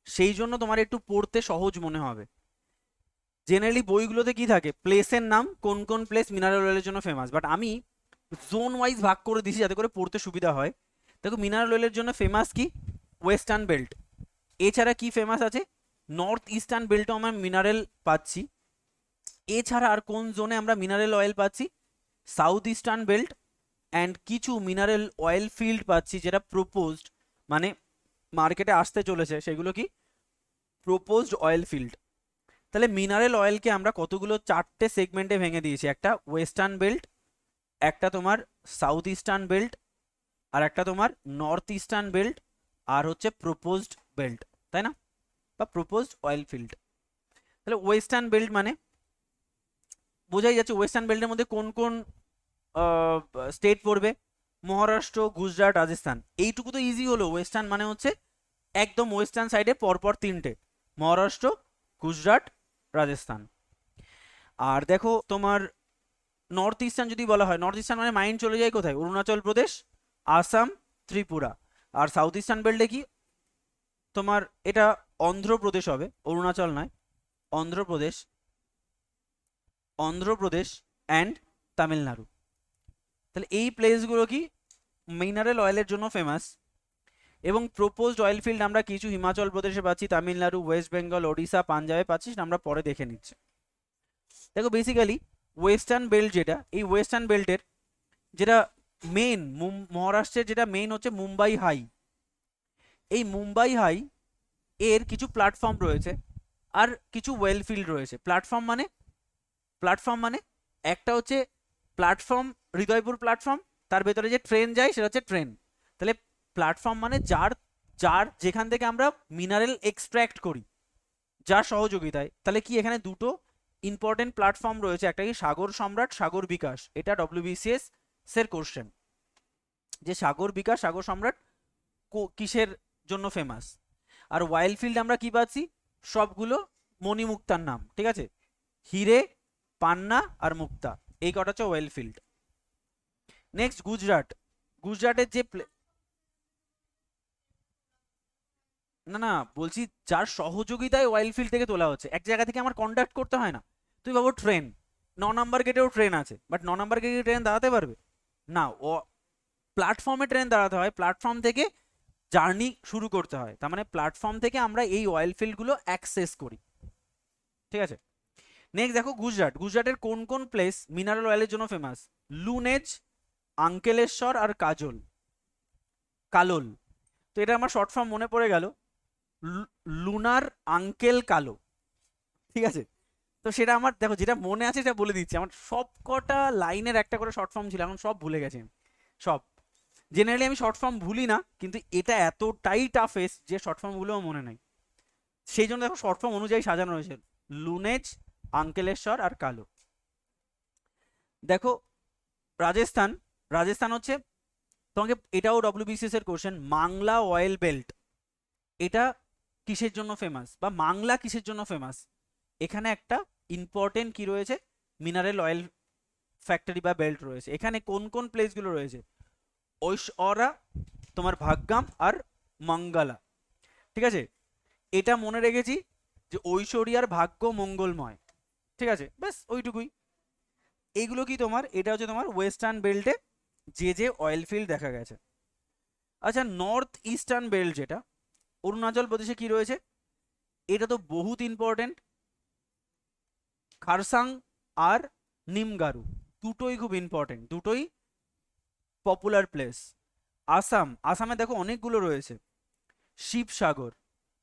সেই জন্য তোমার একটু পড়তে সহজ মনে হবে। জেনারেলি বইগুলোতে কি থাকে, প্লেসের নাম, কোন কোন প্লেস মিনারেল অয়েলের জন্য ফেমাস, বাট আমি জোন ওয়াইজ ভাগ করে দিছি যাতে করে পড়তে সুবিধা হয়। দেখো মিনারেল অয়েলের জন্য ফেমাস কি? Western belt. এছাড়া কি ফেমাস আছে? নর্থ ইস্টার্ন বেল্টও আমরা মিনারেল পাচ্ছি। এছাড়া আর কোন জোনে আমরা মিনারেল অয়েল পাচ্ছি? সাউথ ইস্টার্ন বেল্ট, অ্যান্ড কিছু মিনারেল অয়েল ফিল্ড পাচ্ছি যেটা প্রপোজড, মানে মার্কেটে আসতে চলেছে, সেগুলো কি প্রপোজড অয়েল ফিল্ড। তাহলে মিনারেল অয়েলকে আমরা কতগুলো 4টে সেগমেন্টে ভেঙে দিয়েছি, একটা ওয়েস্টার্ন বেল্ট, একটা তোমার সাউথ ইস্টার্ন বেল্ট, আর একটা তোমার নর্থ ইস্টার্ন বেল্ট, আর হচ্ছে প্রপোজড বেল্ট, তাই না, বা প্রপোজড অয়েল ফিল্ড। তাহলে ওয়েস্টার্ন বেল্ট মানে বোঝাই যাচ্ছে ওয়েস্টার্ন বেল্টের মধ্যে কোন কোন স্টেট পড়বে? মহারাষ্ট্র, গুজরাট, রাজস্থান। এইটুকু তো ইজি হলো। ওয়েস্টার্ন মানে হচ্ছে একদম ওয়েস্টার্ন সাইডে পরপর 3টে, মহারাষ্ট্র, গুজরাট, রাজস্থান। আর দেখো তোমার নর্থ ইস্টার্ন যদি বলা হয়, নর্থ ইস্টার্ন মানে মাইন্ড চলে যায় কোথায়? অরুণাচল প্রদেশ, আসাম, ত্রিপুরা। আর সাউথ ইস্টার্ন বেল্টে কি তোমার, এটা অন্ধ্রপ্রদেশ হবে, অরুণাচল নয়, অন্ধ্রপ্রদেশ অ্যান্ড তামিলনাড়ু। তাহলে এই প্লেসগুলো কি মিনারেল অয়েলের জন্য ফেমাস। এবং প্রপোজড অয়েল ফিল্ড আমরা কিছু হিমাচল প্রদেশে পাচ্ছি, তামিলনাড়ু, ওয়েস্ট বেঙ্গল, ওড়িশা, পাঞ্জাবে পাচ্ছি, সেটা আমরা পরে দেখে নিচ্ছি। দেখো বেসিক্যালি ওয়েস্টার্ন বেল্ট যেটা, এই ওয়েস্টার্ন বেল্টের যেটা মেন, মহারাষ্ট্রের যেটা মেন হচ্ছে মুম্বাই হাই। এই মুম্বাই হাই এর কিছু প্ল্যাটফর্ম রয়েছে আর কিছু ওয়েল ফিল্ড রয়েছে। প্ল্যাটফর্ম মানে একটা হচ্ছে প্ল্যাটফর্ম, হৃদয়পুর প্ল্যাটফর্ম, তার ভেতরে যে ট্রেন যায় সেটা হচ্ছে ট্রেন। তাহলে প্ল্যাটফর্ম মানে যার যার যেখান থেকে আমরা মিনারেল এক্সট্র্যাক্ট করি, যার সহযোগিতায়। তাহলে কি এখানে দুটো ইম্পর্টেন্ট প্ল্যাটফর্ম রয়েছে, একটা কি সাগর সম্রাট, সাগর বিকাশ। এটা ডব্লিউবিসিএস এর কোশ্চেন, যে সাগর বিকাশ, সাগর সম্রাট কিসের জন্য ফেমাস। আর ওয়াইল্ড ফিল্ড আমরা কি পাচ্ছি, সবগুলো মণিমুক্তার নাম, ঠিক আছে, হিরে, পান্না আর মুক্তা, এই কটা হচ্ছে ওয়েল ফিল্ড। নেক্সট গুজরাটের যে না না বলছি যার সহযোগিতায় অয়েল ফিল্ড থেকে তোলা হচ্ছে, এক জায়গা থেকে আমার কন্ডাক্ট করতে হয় না। তুই ভাবো ট্রেন, 9 নম্বর গেটেও ট্রেন আছে, বাট 9 নম্বর গেটে ট্রেন দাঁড়াতে পারবে না, ও প্ল্যাটফর্মে ট্রেন দাঁড়াতে হয়, প্ল্যাটফর্ম থেকে জার্নি শুরু করতে হয়। তার মানে প্ল্যাটফর্ম থেকে আমরা এই অয়েল ফিল্ডগুলো অ্যাক্সেস করি, ঠিক আছে। নেক্সট দেখো গুজরাটের কোন কোন প্লেস মিনারেল অয়েলের জন্য ফেমাস। লুনেজ, আঙ্কেলেশ্বর আর কালোল। তো এটা আমার শর্ট ফর্ম মনে পড়ে গেল, লুনার আঙ্কেল কালো, ঠিক আছে। তো সেটা আমার দেখো যেটা মনে আছে সেটা বলে দিচ্ছি, আমার সব কটা লাইনের একটা করে শর্ট ফর্ম ছিল, এখন সব ভুলে গেছি সব। জেনারেলি আমি শর্ট ফর্ম ভুলি না, কিন্তু এটা এতটাই টাফেস্ট যে শর্ট ফর্মগুলোও মনে নাই। সেই জন্য দেখো শর্ট ফর্ম অনুযায়ী সাজানো রয়েছে, লুনেজ, আঙ্কেলেশ্বর আর কালো। দেখো রাজস্থান হচ্ছে তোমাকে, এটাও ডব্লিউবিসিএস এর কোশ্চেন, মাংলা অয়েল বেল্ট এটা কিসের জন্য ফেমাস, বা মাংলা কিসের জন্য ফেমাস। এখানে একটা ইম্পর্টেন্ট কি রয়েছে, মিনারেল অয়েল ফ্যাক্টরি বা বেল্ট রয়েছে। এখানে কোন কোন প্লেসগুলো রয়েছে, ঐশরা, তোমার ভাগ্যাম আর মঙ্গলা, ঠিক আছে। এটা মনে রেখেছি যে ঐশ্বরিয়ার ভাগ্য মঙ্গলময়, ঠিক আছে, ব্যাস ওইটুকুই। এইগুলো কি তোমার, এটা হচ্ছে তোমার ওয়েস্টার্ন বেল্টে যে অয়েল ফিল্ড দেখা গেছে। আচ্ছা, নর্থ ইস্টার্ন বেল্ট যেটা অরুণাচল প্রদেশে কি রয়েছে, এটা তো বহুত ইম্পর্টেন্ট, খারসাং আর নিমগারু, দুটোই খুব ইম্পর্টেন্ট, দুটোই পপুলার প্লেস। আসামে দেখো অনেকগুলো রয়েছে, শিবসাগর,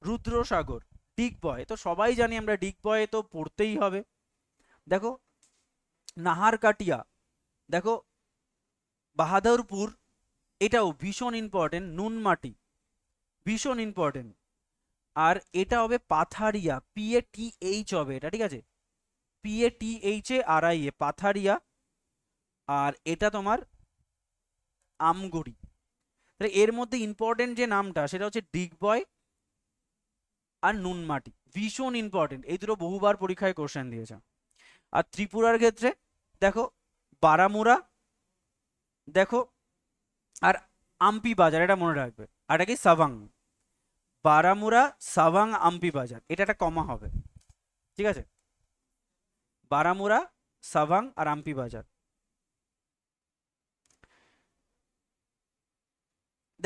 রুদ্রসাগর, ডিগবয়, তো সবাই জানি আমরা ডিগবয় তো পড়তেই হবে। দেখো নাহারকাটিয়া, দেখো বাহাদুরপুর, এটাও ভীষণ ইম্পর্টেন্ট, নুনমাটি ভীষণ ইম্পর্টেন্ট। আর এটা হবে পাথারিয়া, PATH হবে এটা, ঠিক আছে, PATHARIA, পাথারিয়া। আর এটা তোমার আমগুড়ি। তাহলে এর মধ্যে ইম্পর্টেন্ট যে নামটা সেটা হচ্ছে ডিগবয় আর নুনমাটি, ভীষণ ইম্পর্টেন্ট, এই দুটো বহুবার পরীক্ষায় কোশ্চেন দিয়েছে। আর ত্রিপুরার ক্ষেত্রে দেখো বারামুরা, দেখো আর আম্পি বাজার, এটা মনে রাখবে। আর এটা কি সাভাং, বারামুরা, সাভাং, আম্পি বাজার, এটা একটা কমা হবে, ঠিক আছে, বারামুরা, সাভাং আর আম্পি বাজার।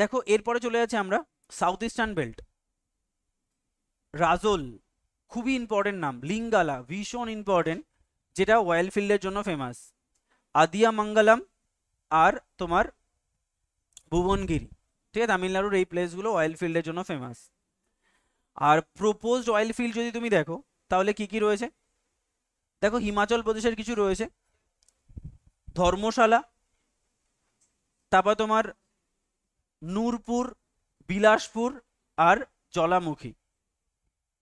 দেখো এরপরে চলে যাচ্ছে আমরা সাউথ ইস্টার্ন বেল্ট, রাজোল খুবই ইম্পর্টেন্ট নাম, লিঙ্গালা ভীষণ ইম্পর্টেন্ট, যেটা অয়েল ফিল্ডের জন্য ফেমাস, আদিয়া মঙ্গলম আর তোমার ভুবনগিরি, ঠিক আছে, তামিলনাড়ুর এই প্লেসগুলো অয়েল ফিল্ডের জন্য ফেমাস। আর প্রপোজড অয়েল ফিল্ড যদি তুমি দেখো তাহলে কি কি রয়েছে, দেখো হিমাচল প্রদেশের কিছু রয়েছে, ধর্মশালা, তারপর তোমার নূরপুর, বিলাসপুর আর জলামুখী,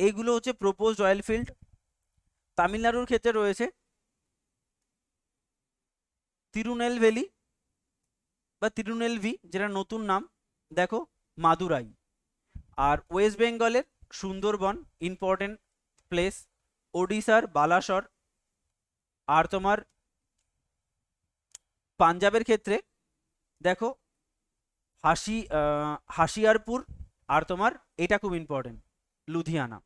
এইগুলো হচ্ছে প্রপোজড অয়েল ফিল্ড। তামিলনাড়ুর ক্ষেত্রে রয়েছে তিরুনেলভেলি বা তিরুনেলভি, যেটা নতুন নাম, দেখো মাদুরাই। আর ওয়েস্ট বেঙ্গলের সুন্দরবন ইম্পর্টেন্ট প্লেস, ওডিশার বালাসর। আর তোমার পাঞ্জাবের ক্ষেত্রে দেখো হাসিয়ারপুর, আর তোমার এটা খুব ইম্পর্টেন্ট লুধিয়ানা।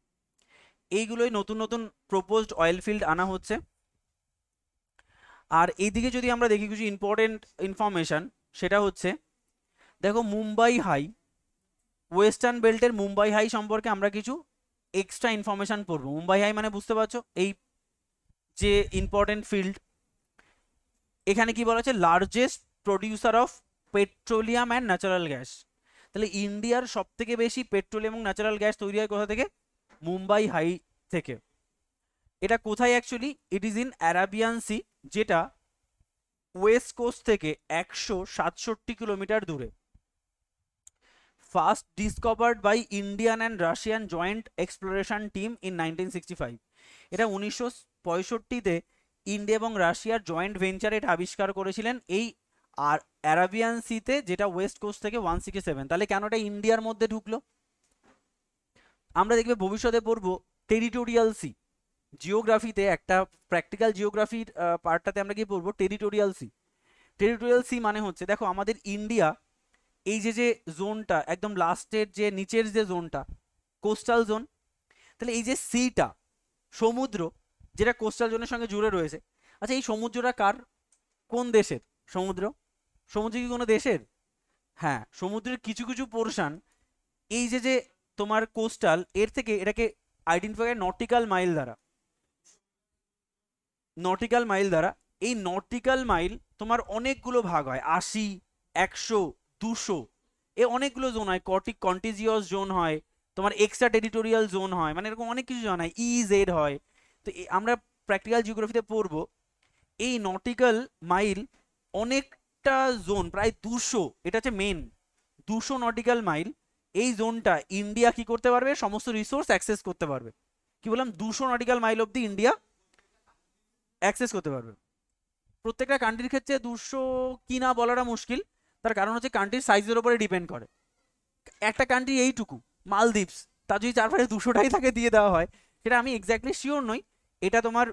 এইগুলোই নতুন নতুন প্রপোজড অয়েল ফিল্ড আনা হচ্ছে। আর এইদিকে যদি আমরা দেখি কিছু ইম্পর্টেন্ট ইনফরমেশন, সেটা হচ্ছে দেখো মুম্বাই হাই, ওয়েস্টার্ন বেল্টের মুম্বাই হাই সম্পর্কে আমরা কিছু এক্সট্রা ইনফরমেশন পড়বো। মুম্বাই হাই মানে বুঝতে পারছো, এই যে ইম্পর্টেন্ট ফিল্ড। এখানে কি বলা আছে, largest producer of petroleum and natural gas. তাহলে ইন্ডিয়ার সব থেকে বেশি পেট্রোলিয়াম এবং ন্যাচারাল গ্যাস তৈরি হয় কোথা থেকে? মুম্বাই হাই থেকে। এটা কোথায় actually? It is in Arabian sea, যেটা ওয়েস্ট কোস্ট থেকে 167 কিলোমিটার দূরে। First discovered by Indian and Russian joint exploration team in 1965। এটা 1965-তে ইন্ডিয়া এবং রাশিয়ার জয়েন্ট ভেঞ্চারে এটা আবিষ্কার করেছিলেন এই আর অ্যারাবিয়ান সিতে, যেটা ওয়েস্ট কোস্ট থেকে 167। তাহলে কেন এটা ইন্ডিয়ার মধ্যে ঢুকলো? আমরা দেখবে ভবিষ্যতে পড়বো টেরিটোরিয়াল সি। জিওগ্রাফিতে একটা প্র্যাকটিক্যাল জিওগ্রাফির পার্টটাতে আমরা কি পড়বো, টেরিটোরিয়াল সি। টেরিটোরিয়াল সি মানে হচ্ছে, দেখো আমাদের ইন্ডিয়া এই যে জোনটা একদম লাস্টের যে নিচের যে জোনটা কোস্টাল জোন, তাহলে এই যে সিটা সমুদ্র যেটা কোস্টাল জোনের সঙ্গে জুড়ে রয়েছে, আচ্ছা এই সমুদ্রটা কার, কোন দেশের সমুদ্র? সমুদ্র কি কোনো দেশের? হ্যাঁ, সমুদ্রের কিছু কিছু পোর্শন এই যে তোমার কোস্টাল, এর থেকে এটাকে আইডেন্টিফাই নটিক্যাল মাইল দ্বারা। নটিক্যাল মাইল দ্বারা, এই নটিক্যাল মাইল তোমার অনেকগুলো ভাগ হয়, 80, 100, 200, এ অনেকগুলো জোন হয়। কন্টিজিয়াস জোন হয়, তোমার এক্সট্রা টেরিটোরিয়াল জোন হয়, মানে এরকম অনেক কিছু জোন হয়, ইজেড হয়। তো আমরা প্র্যাকটিক্যাল জিওগ্রাফিতে পড়বো এই নটিক্যাল মাইল অনেকটা জোন, প্রায় 200, এটা হচ্ছে মেন 200 নটিক্যাল মাইল। এই জোনটা ইন্ডিয়া কি করতে পারবে, সমস্ত রিসোর্স অ্যাক্সেস করতে পারবে। কি বললাম, 200 নটিক্যাল মাইল অব্দি ইন্ডিয়া অ্যাক্সেস করতে পারবে। প্রত্যেকটা কান্ট্রির ক্ষেত্রে 200 কি না বলাটা মুশকিল, তার কারণ হচ্ছে কান্ট্রির সাইজের উপরে ডিপেন্ড করে। একটা কান্ট্রি এইটুকু মালদ্বীপস, তার যদি চারপাশে 200টাই তাকে দিয়ে দেওয়া হয়, সেটা আমি এক্স্যাক্টলি শিওর নই, এটা তোমার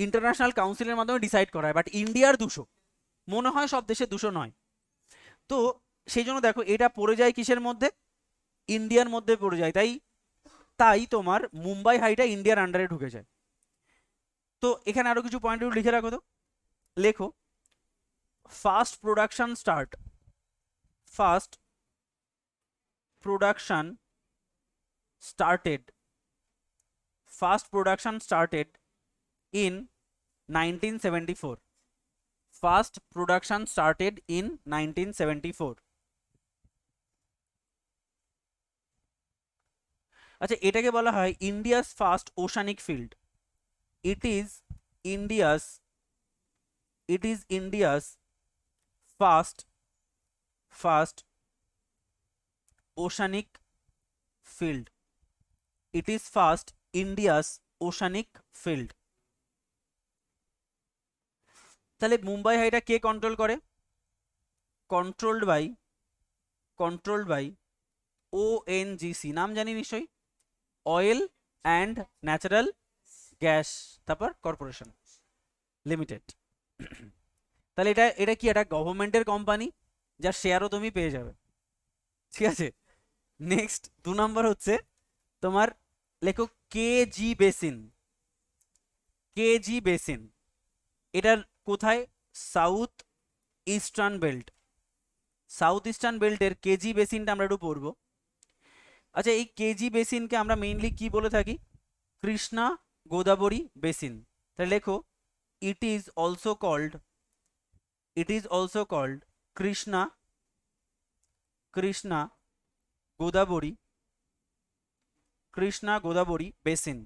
ইন্টারন্যাশনাল কাউন্সিলের মাধ্যমে ডিসাইড করা হয়। বাট ইন্ডিয়ার 200, মনে হয় সব দেশে 200 নয়। তো সেই জন্য দেখো এটা পড়ে যায় কিসের মধ্যে, ইন্ডিয়ার মধ্যে পড়ে যায়। তাই তাই তোমার মুম্বাই হাইটা ইন্ডিয়ার আন্ডারে ঢুকে যায়। তো এখানে আরো কিছু পয়েন্ট লিখে রাখো। তো লেখো, first production start, first production started, first production started in 1974. First production started in 1974. আচ্ছা, এটাকে বলা হয় India's first oceanic field. It is India's first oceanic field. It is first India's oceanic field. তাহলে মুম্বাই হাইটা কে কন্ট্রোল করে? কন্ট্রোলড বাই ওএনজিসি, নাম জানি নিশ্চয়ই, অয়েল অ্যান্ড ন্যাচারাল গ্যাস, তারপর কর্পোরেশন লিমিটেড। তাহলে এটা কি একটা গভর্নমেন্টের কোম্পানি, যার শেয়ারও তুমি পেয়ে যাবে। ঠিক আছে, নেক্সট 2 নম্বর হচ্ছে তোমার, লেখো কেজি বেসিন। কেজি বেসিন এটার কোথায়? South eastern belt. South eastern বেল্টের কেজি বেসিনটা আমরা একটু পড়বো। আচ্ছা, এই কেজি বেসিনকে আমরা মেইনলি কি বলে থাকি? কৃষ্ণা গোদাবরী বেসিন। তাহলে লেখো, it is also called Krishna Godavari basin.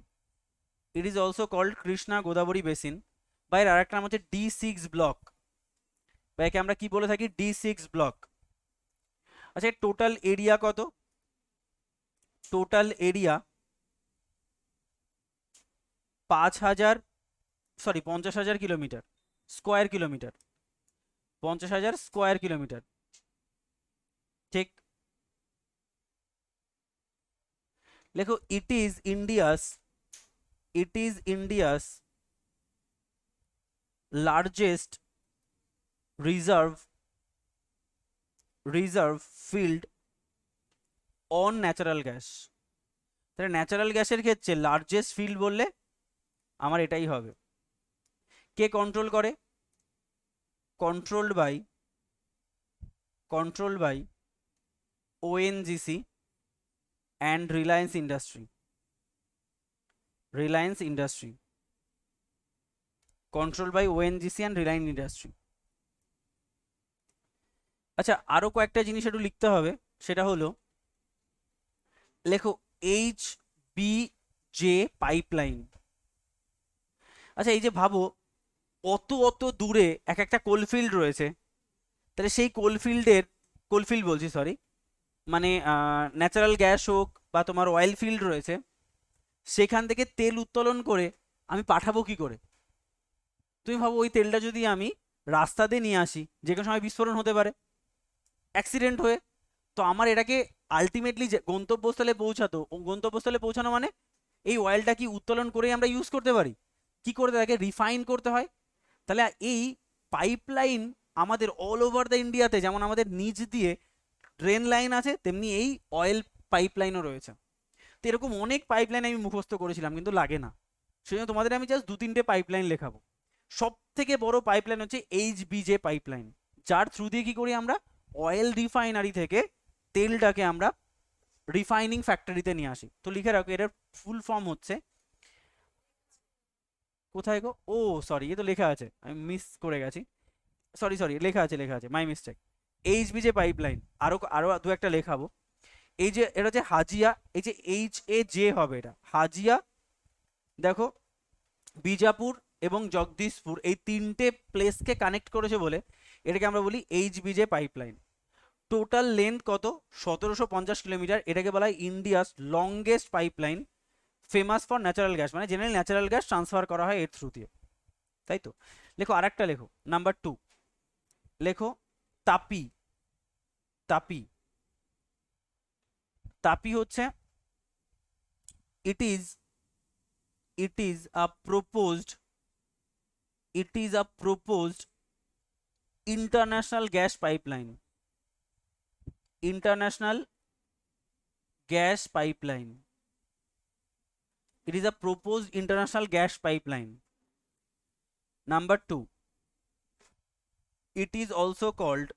It is also called Krishna Godavari basin. বা এর আরেকটা নাম হচ্ছে D6 ব্লক, বা একে আমরা কি বলে থাকি? D6 block. আচ্ছা, টোটাল এরিয়া কত? Total area 50,000 kilometre, square kilometre, 50,000 square kilometre. ঠিক, লেখো, it is India's largest reserve field on natural gas. তাহলে ন্যাচারাল গ্যাসের ক্ষেত্রে লার্জেস্ট ফিল্ড বললে আমার এটাই হবে। কে কন্ট্রোল করে? Controlled by ONGC and Reliance Industry. Reliance Industry. Controlled by ONGC and Reliance Industry. আচ্ছা, আরো কয়েকটা জিনিস একটু লিখতে হবে, সেটা হলো লেখো HBJ পাইপলাইন। আচ্ছা, এই যে ভাবো অত অত দূরে এক একটা কোলফিল্ড রয়েছে, তাহলে সেই কোলফিল্ড বলছি সরি, মানে ন্যাচারাল গ্যাস হোক বা তোমার অয়েল ফিল্ড রয়েছে, সেখান থেকে তেল উত্তোলন করে আমি পাঠাবো কি করে? তুমি ভাবো ওই তেলটা যদি আমি রাস্তা দিয়ে নিয়ে আসি, যে কোনো সময় বিস্ফোরণ হতে পারে, অ্যাক্সিডেন্ট হয়ে। তো আমার এটাকে আলটিমেটলি গন্তব্যস্থলে পৌঁছানো মানে এই অয়েলটা কি উত্তোলন করে আমরা ইউজ করতে পারি? কি করে তাকে রিফাইন করতে হয়? তাহলে এই পাইপলাইন আমাদের অল ওভার দ্য ইন্ডিয়াতে, যেমন আমাদের নিচ দিয়ে ট্রেন লাইন আছে, তেমনি এই অয়েল পাইপলাইনও রয়েছে। তো এরকম অনেক পাইপলাইন আমি মুখস্থ করেছিলাম, কিন্তু লাগে না, সেই জন্য তোমাদের আমি জাস্ট 2-3টে পাইপলাইন লেখাবো। সব থেকে বড় পাইপলাইন হচ্ছে HBJ পাইপলাইন, যার থ্রু দিয়ে কি করি আমরা অয়েল রিফাইনারি থেকে তেলটাকে আমরা রিফাইনিং ফ্যাক্টরিতে নিয়ে আসি। তো লিখে রাখো, এটার ফুল ফর্ম হচ্ছে, কোথায় গো, ও সরি, এ তো লেখা আছে, আমি মিস করে গেছি, সরি লেখা আছে মাই মিস্টেক। HBJ পাইপলাইন, আরো আরো দু একটা লেখাবো। এই যে এটা হচ্ছে হাজিয়া, এই যে HAJ হবে, এটা হাজিয়া। দেখো, বিজাপুর এবং জগদীশপুর এই তিনটে প্লেসকে কানেক্ট করেছে বলে এটাকে আমরা বলি HBJ পাইপলাইন। টোটাল লেন্থ কত? 1750 কিলোমিটার। এটাকে বলা হয় India's longest pipeline, famous for natural gas, মানে জেনারেল ন্যাচারাল গ্যাস ট্রান্সফার করা হয় এর থ্রু দিয়ে, তাই তো? লেখো আরেকটা, লেখো নাম্বার 2, লেখো তাপি। তাপি, তাপি হচ্ছে it is a proposed international gas pipeline. International gas pipeline. It is a proposed international gas pipeline. Number 2, it is also called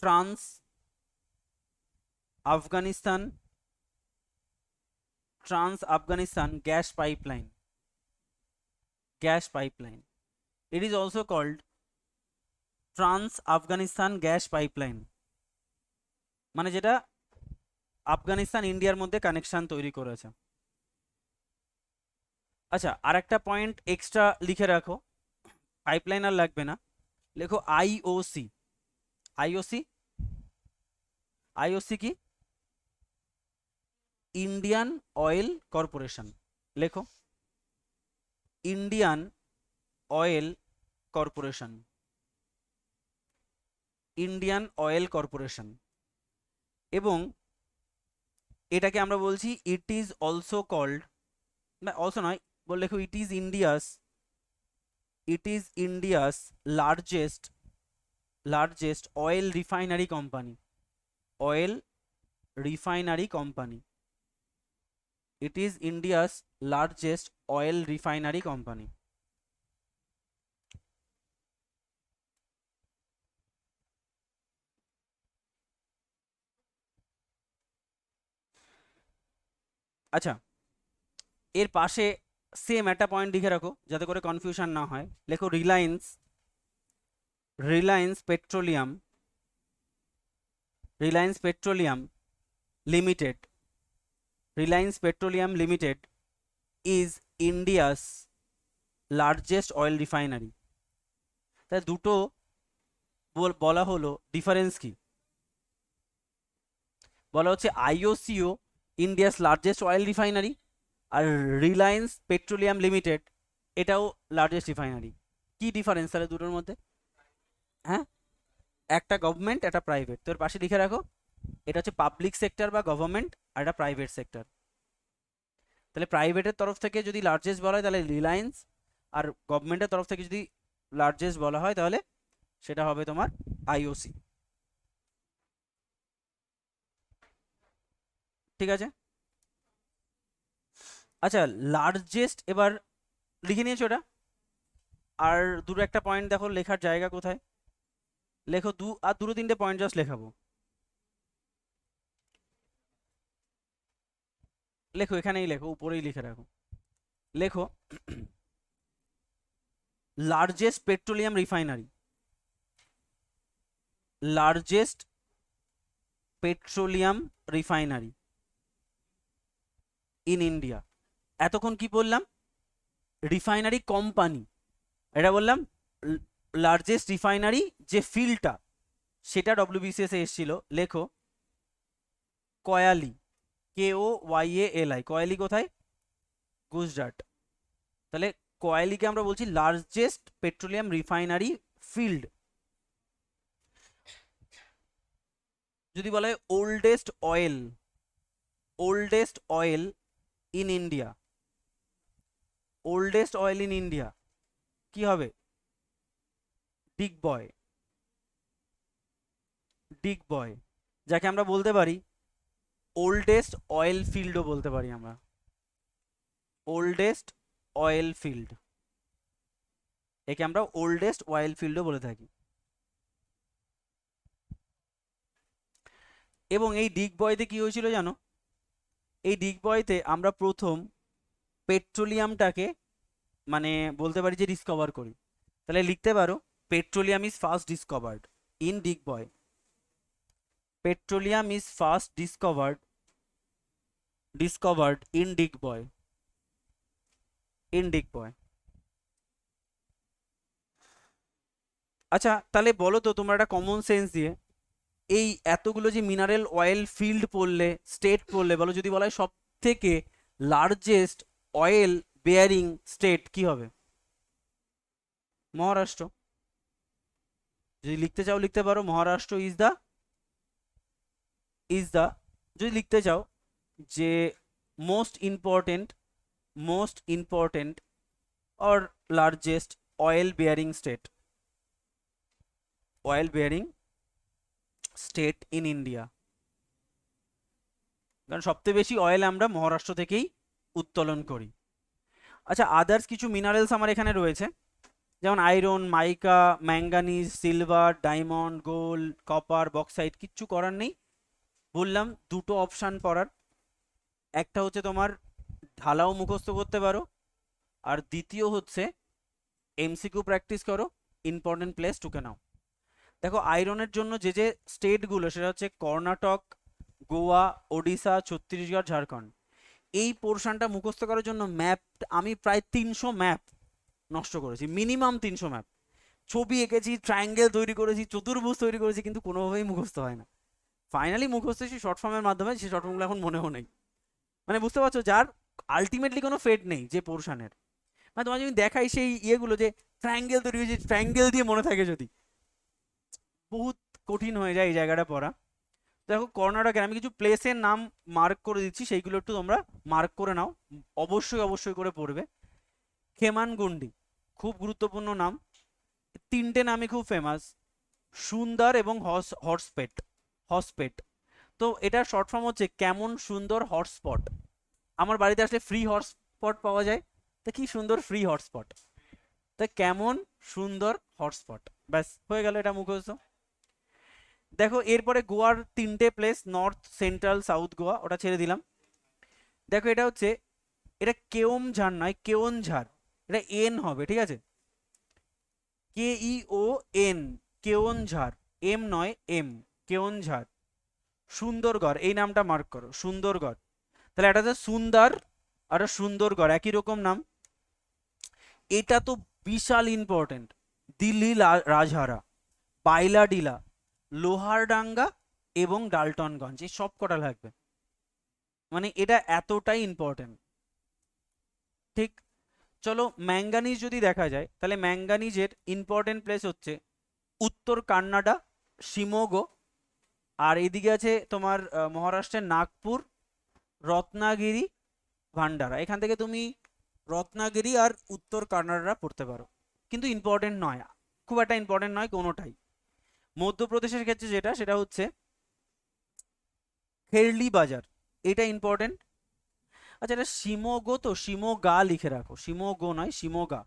Trans-Afghanistan gas pipeline. It is also called Trans-Afghanistan gas pipeline, মানে যেটা আফগানিস্তান ইন্ডিয়ার মধ্যে কানেকশন তৈরি করেছে। আচ্ছা, আর একটা পয়েন্ট এক্সট্রা লিখে রাখো, পাইপলাইন আর লাগবে না, লেখো IOC। আইওসি কি? Indian oil corporation. লেখো ইন্ডিয়ান অয়েল কর্পোরেশন। এবং এটাকে আমরা বলছি it is also called, also নয়, লেখো it is India's largest oil refinery company. It is India's largest oil refinery company. আচ্ছা, এর পাশে সেম একটা পয়েন্ট লিখে রাখো যাতে করে কনফিউশন না হয়। লেখো Reliance Petroleum limited is India's largest oil refinery. তাই দুটো বলা হলো, ডিফারেন্স কি? বলা হচ্ছে IOCO India's largest oil refinery, আর রিলায়েন্স পেট্রোলিয়াম লিমিটেড এটাও লার্জেস্ট রিফাইনারি। কি ডিফারেন্স তাহলে দুটোর মধ্যে? হ্যাঁ, একটা গভর্নমেন্ট, একটা প্রাইভেট। তোর পাশে লিখে রাখো, এটা হচ্ছে পাবলিক সেক্টর বা গভর্নমেন্ট, আর এটা প্রাইভেট সেক্টর। তাহলে প্রাইভেটের তরফ থেকে যদি লার্জেস্ট বলা হয় তাহলে রিলায়েন্স, আর গভর্নমেন্টের তরফ থেকে যদি লার্জেস্ট বলা হয় তাহলে সেটা হবে তোমার IOC। ঠিক আছে? আচ্ছা, লার্জেস্ট এবার লিখে নিয়েছো ওটা, আর দুটো একটা পয়েন্ট দেখো লেখার জায়গা কোথায়। লেখো আর দুটো তিনটে পয়েন্ট জাস্ট লেখাবো। লেখো, এখানেই লেখো, উপরেই লিখে রাখো। লেখো largest petroleum refinery, largest petroleum refinery in India. এতক্ষণ কি বললাম? Refinery company. এটা বললাম লার্জেস্ট রিফাইনারি যে ফিল্ডটা সেটা ডব্লিউবিসিএস এ এসেছিল। লেখো কয়ালি, KOYALI। কয়ালি কোথায়? গুজরাট। তাহলে কয়ালিকে আমরা বলছি লার্জেস্ট পেট্রোলিয়াম রিফাইনারি ফিল্ড। যদি বলা হয় oldest oil, oldest oil in India, oldest oil in India কি হবে? ডিগবয়। ডিগবয়, যাকে আমরা বলতে পারি ওল্ডেস্ট অয়েল ফিল্ডও বলতে পারি আমরা, ওল্ডেস্ট অয়েল ফিল্ড। একে আমরা ওল্ডেস্ট অয়েল ফিল্ডও বলে থাকি। এবং এই ডিগবয়তে কি হয়েছিল জানো? এই ডিগবয়তে আমরা প্রথম পেট্রোলিয়ামটাকে মানে বলতে পারি যে ডিসকভার করি। তাহলে লিখতে পারো petroleum is first discovered in Digboi. Petroleum is first discovered in Digboi, in Digboi. আচ্ছা তাহলে বলো তো তোমরা একটা কমন সেন্স দিয়ে, এই এতগুলো যে মিনারেল অয়েল ফিল্ড পড়লে, স্টেট পড়লে, বলো যদি বলা হয় সব থেকে লার্জেস্ট অয়েল বেয়ারিং স্টেট কি হবে? মহারাষ্ট্র। যদি লিখতে চাও লিখতে পারো মহারাষ্ট্র ইজ দ্য যদি লিখতে চাও যে most important or largest oil bearing state, oil bearing state in India. কারণ সবচেয়ে বেশি অয়েল আমরা মহারাষ্ট্র থেকেই উত্তোলন করি। আচ্ছা আদার্স কিছু মিনারেলস আমার এখানে রয়েছে, যেমন iron, mica, manganese, silver, diamond, gold, copper, bauxite. কিচ্ছু করার নেই, বললাম দুটো অপশান পড়ার, একটা হচ্ছে তোমার ঢালাও মুখস্থ করতে পারো, আর দ্বিতীয় হচ্ছে এমসিকিউ প্র্যাকটিস করো, ইম্পর্টেন্ট প্লেস টুকে নাও। দেখো আয়রনের জন্য যে যে স্টেটগুলো, সেটা হচ্ছে কর্ণাটক, গোয়া, ওডিশা, ছত্তিশগড়, ঝাড়খণ্ড। এই পোর্শনটা মুখস্থ করার জন্য ম্যাপ আমি প্রায় 300 ম্যাপ নষ্ট করেছি, মিনিমাম 300 ম্যাপ। ছবি এঁকেছি, ট্রায়াঙ্গেল তৈরি করেছি, চতুর্ভুজ তৈরি করেছি, কিন্তু কোনোভাবেই মুখস্থ হয় না। ফাইনালি মুখস্থ হয়েছি শর্ট ফর্মের মাধ্যমে, সেই শর্ট ফর্মগুলো এখন মনেও নেই। মানে বুঝতে পারছো, যার আলটিমেটলি কোনো ফেট নেই যে পোর্শনের। মানে তোমার যদি দেখাই সেই ইয়েগুলো যে ট্রায়াঙ্গেল তৈরি হয়েছে, ট্রায়াঙ্গেল দিয়ে মনে থাকে, যদি বহুত কঠিন হয়ে যায় এই জায়গাটা পড়া। দেখো কর্ণাটকের আমি কিছু প্লেসের নাম মার্ক করে দিচ্ছি, সেইগুলো একটু তোমরা মার্ক করে নাও, অবশ্যই করে পড়বে। খেমানগুন্ডি খুব গুরুত্বপূর্ণ নাম, তিনটে নামই খুব ফেমাস, সুন্দর এবং হর্সপেট। তো এটার শর্ট ফর্ম হচ্ছে কেমন সুন্দর হটস্পট। আমার বাড়িতে আসলে ফ্রি হটস্পট পাওয়া যায়, তা কি সুন্দর ফ্রি হটস্পট, তা কেমন সুন্দর হটস্পট। ব্যাস হয়ে গেল, এটা মুখস্থ। দেখো এরপরে গোয়ার তিনটে place, north, central, south Goa, ওটা ছেড়ে দিলাম। দেখো এটা হচ্ছে, এটা কেওমঝাড় নয়, কেওনঝাড়, এটা এন হবে, ঠিক আছে? KEON, কেওনঝাড়, এম নয় এম, কেওনঝাড়। সুন্দরগড়, এই নামটা মার্ক করো, সুন্দরগড়। তাহলে এটা হচ্ছে সুন্দর আর সুন্দরগড় একই রকম নাম। এটা তো বিশাল ইম্পর্টেন্ট, দিল্লি রাজহারা, বাইলাডিলা, লোহারডাঙ্গা এবং ডালটনগঞ্জ, এই সব কটা লাগবে। মানে এটা এতটাই ইম্পর্টেন্ট, ঠিক? চলো ম্যাঙ্গানিজ যদি দেখা যায়, তাহলে ম্যাঙ্গানিজের ইম্পর্টেন্ট প্লেস হচ্ছে উত্তর কান্নাডা, শিমোগো, আর এদিকে আছে তোমার মহারাষ্ট্রের নাগপুর, রত্নাগিরি, ভান্ডারা। এখান থেকে তুমি রত্নাগিরি আর উত্তর কান্নাডা পড়তে পারো, কিন্তু ইম্পর্টেন্ট নয়, খুব একটা ইম্পর্টেন্ট নয় কোনোটাই। মধ্যপ্রদেশের ক্ষেত্রে যেটা, সেটা হচ্ছে খেরলি বাজার, এটা ইম্পর্টেন্ট। আচ্ছা এটা শিমোগো, তো শিমোগা লিখে রাখো, শিমোগো নয় শিমোগা,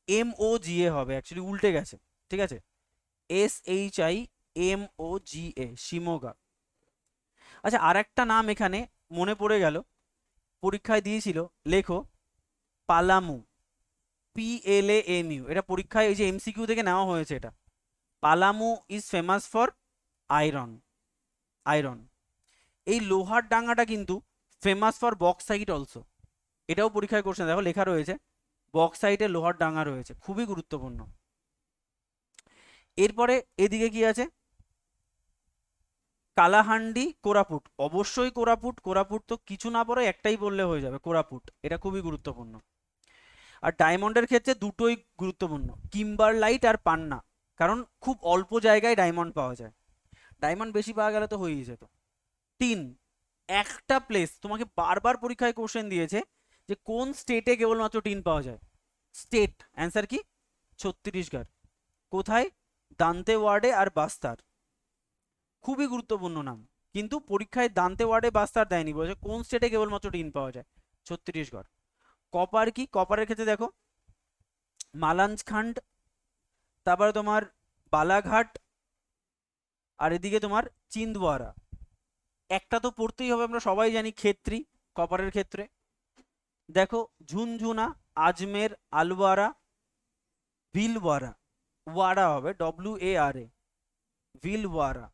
SHIMMOGA হবে, অ্যাকচুয়ালি উল্টে গেছে, ঠিক আছে? SHIMOGA, শিমোগা। আচ্ছা, আর একটা নাম এখানে মনে পড়ে গেল, পরীক্ষায় দিয়েছিল, লেখো পালামু, PLAMU। এটা পরীক্ষায় এই যে MCQ থেকে নেওয়া হয়েছে। এটা Palamu is famous for iron. Iron. এই লোহার ডাঙ্গাটা কিন্তু ফেমাস ফর বক্সাইট অলসো। এটাও পরীক্ষায় কোশ্চেন, দেখো লেখা রয়েছে বক্সাইটে লোহার ডাঙ্গা রয়েছে, খুবই গুরুত্বপূর্ণ। এরপরে এদিকে কি আছে, কালাহান্ডি, কোরাপুট। অবশ্যই কোরাপুট, কোরাপুট তো কিছু না পরে একটাই বললে হয়ে যাবে, কোরাপুট, এটা খুবই গুরুত্বপূর্ণ। আর ডায়মন্ডের ক্ষেত্রে দুটোই গুরুত্বপূর্ণ, কিম্বারলাইট আর পান্না, কারণ খুব অল্প জায়গায় ডায়মন্ড পাওয়া যায়, ডায়মন্ড বেশি পাওয়া গেলে তো হয়েই যেত। তিন, একটা প্লেস, তোমাকে বারবার পরীক্ষায় কোশ্চেন দিয়েছে যে কোন স্টেটে কেবলমাত্র টিন পাওয়া যায়। স্টেট অ্যান্সার কি, ছত্তিশগড়। কোথায়, দান্তেওয়াড়ে আর বাস্তার। খুবই গুরুত্বপূর্ণ নাম, কিন্তু পরীক্ষায় দান্তেওয়াড়ে বাস্তার দেয়নি, বলেছে কোন স্টেটে কেবলমাত্র টিন পাওয়া যায়, ছত্তিশগড়। কপার কি, কপারের ক্ষেত্রে দেখো মালাঞ্জখান্ড, তারপরে তোমার বালাঘাট, আর এদিকে তোমার চিন্দওয়ারা। একটা তো পড়তেই হবে, আমরা সবাই জানি ক্ষেত্রী, কপারের ক্ষেত্রে। দেখো ঝুনঝুনা, আজমের, আলওয়ারা, ভিলওয়ারা, ওয়ারা হবে WARA, ভিলওয়ারা।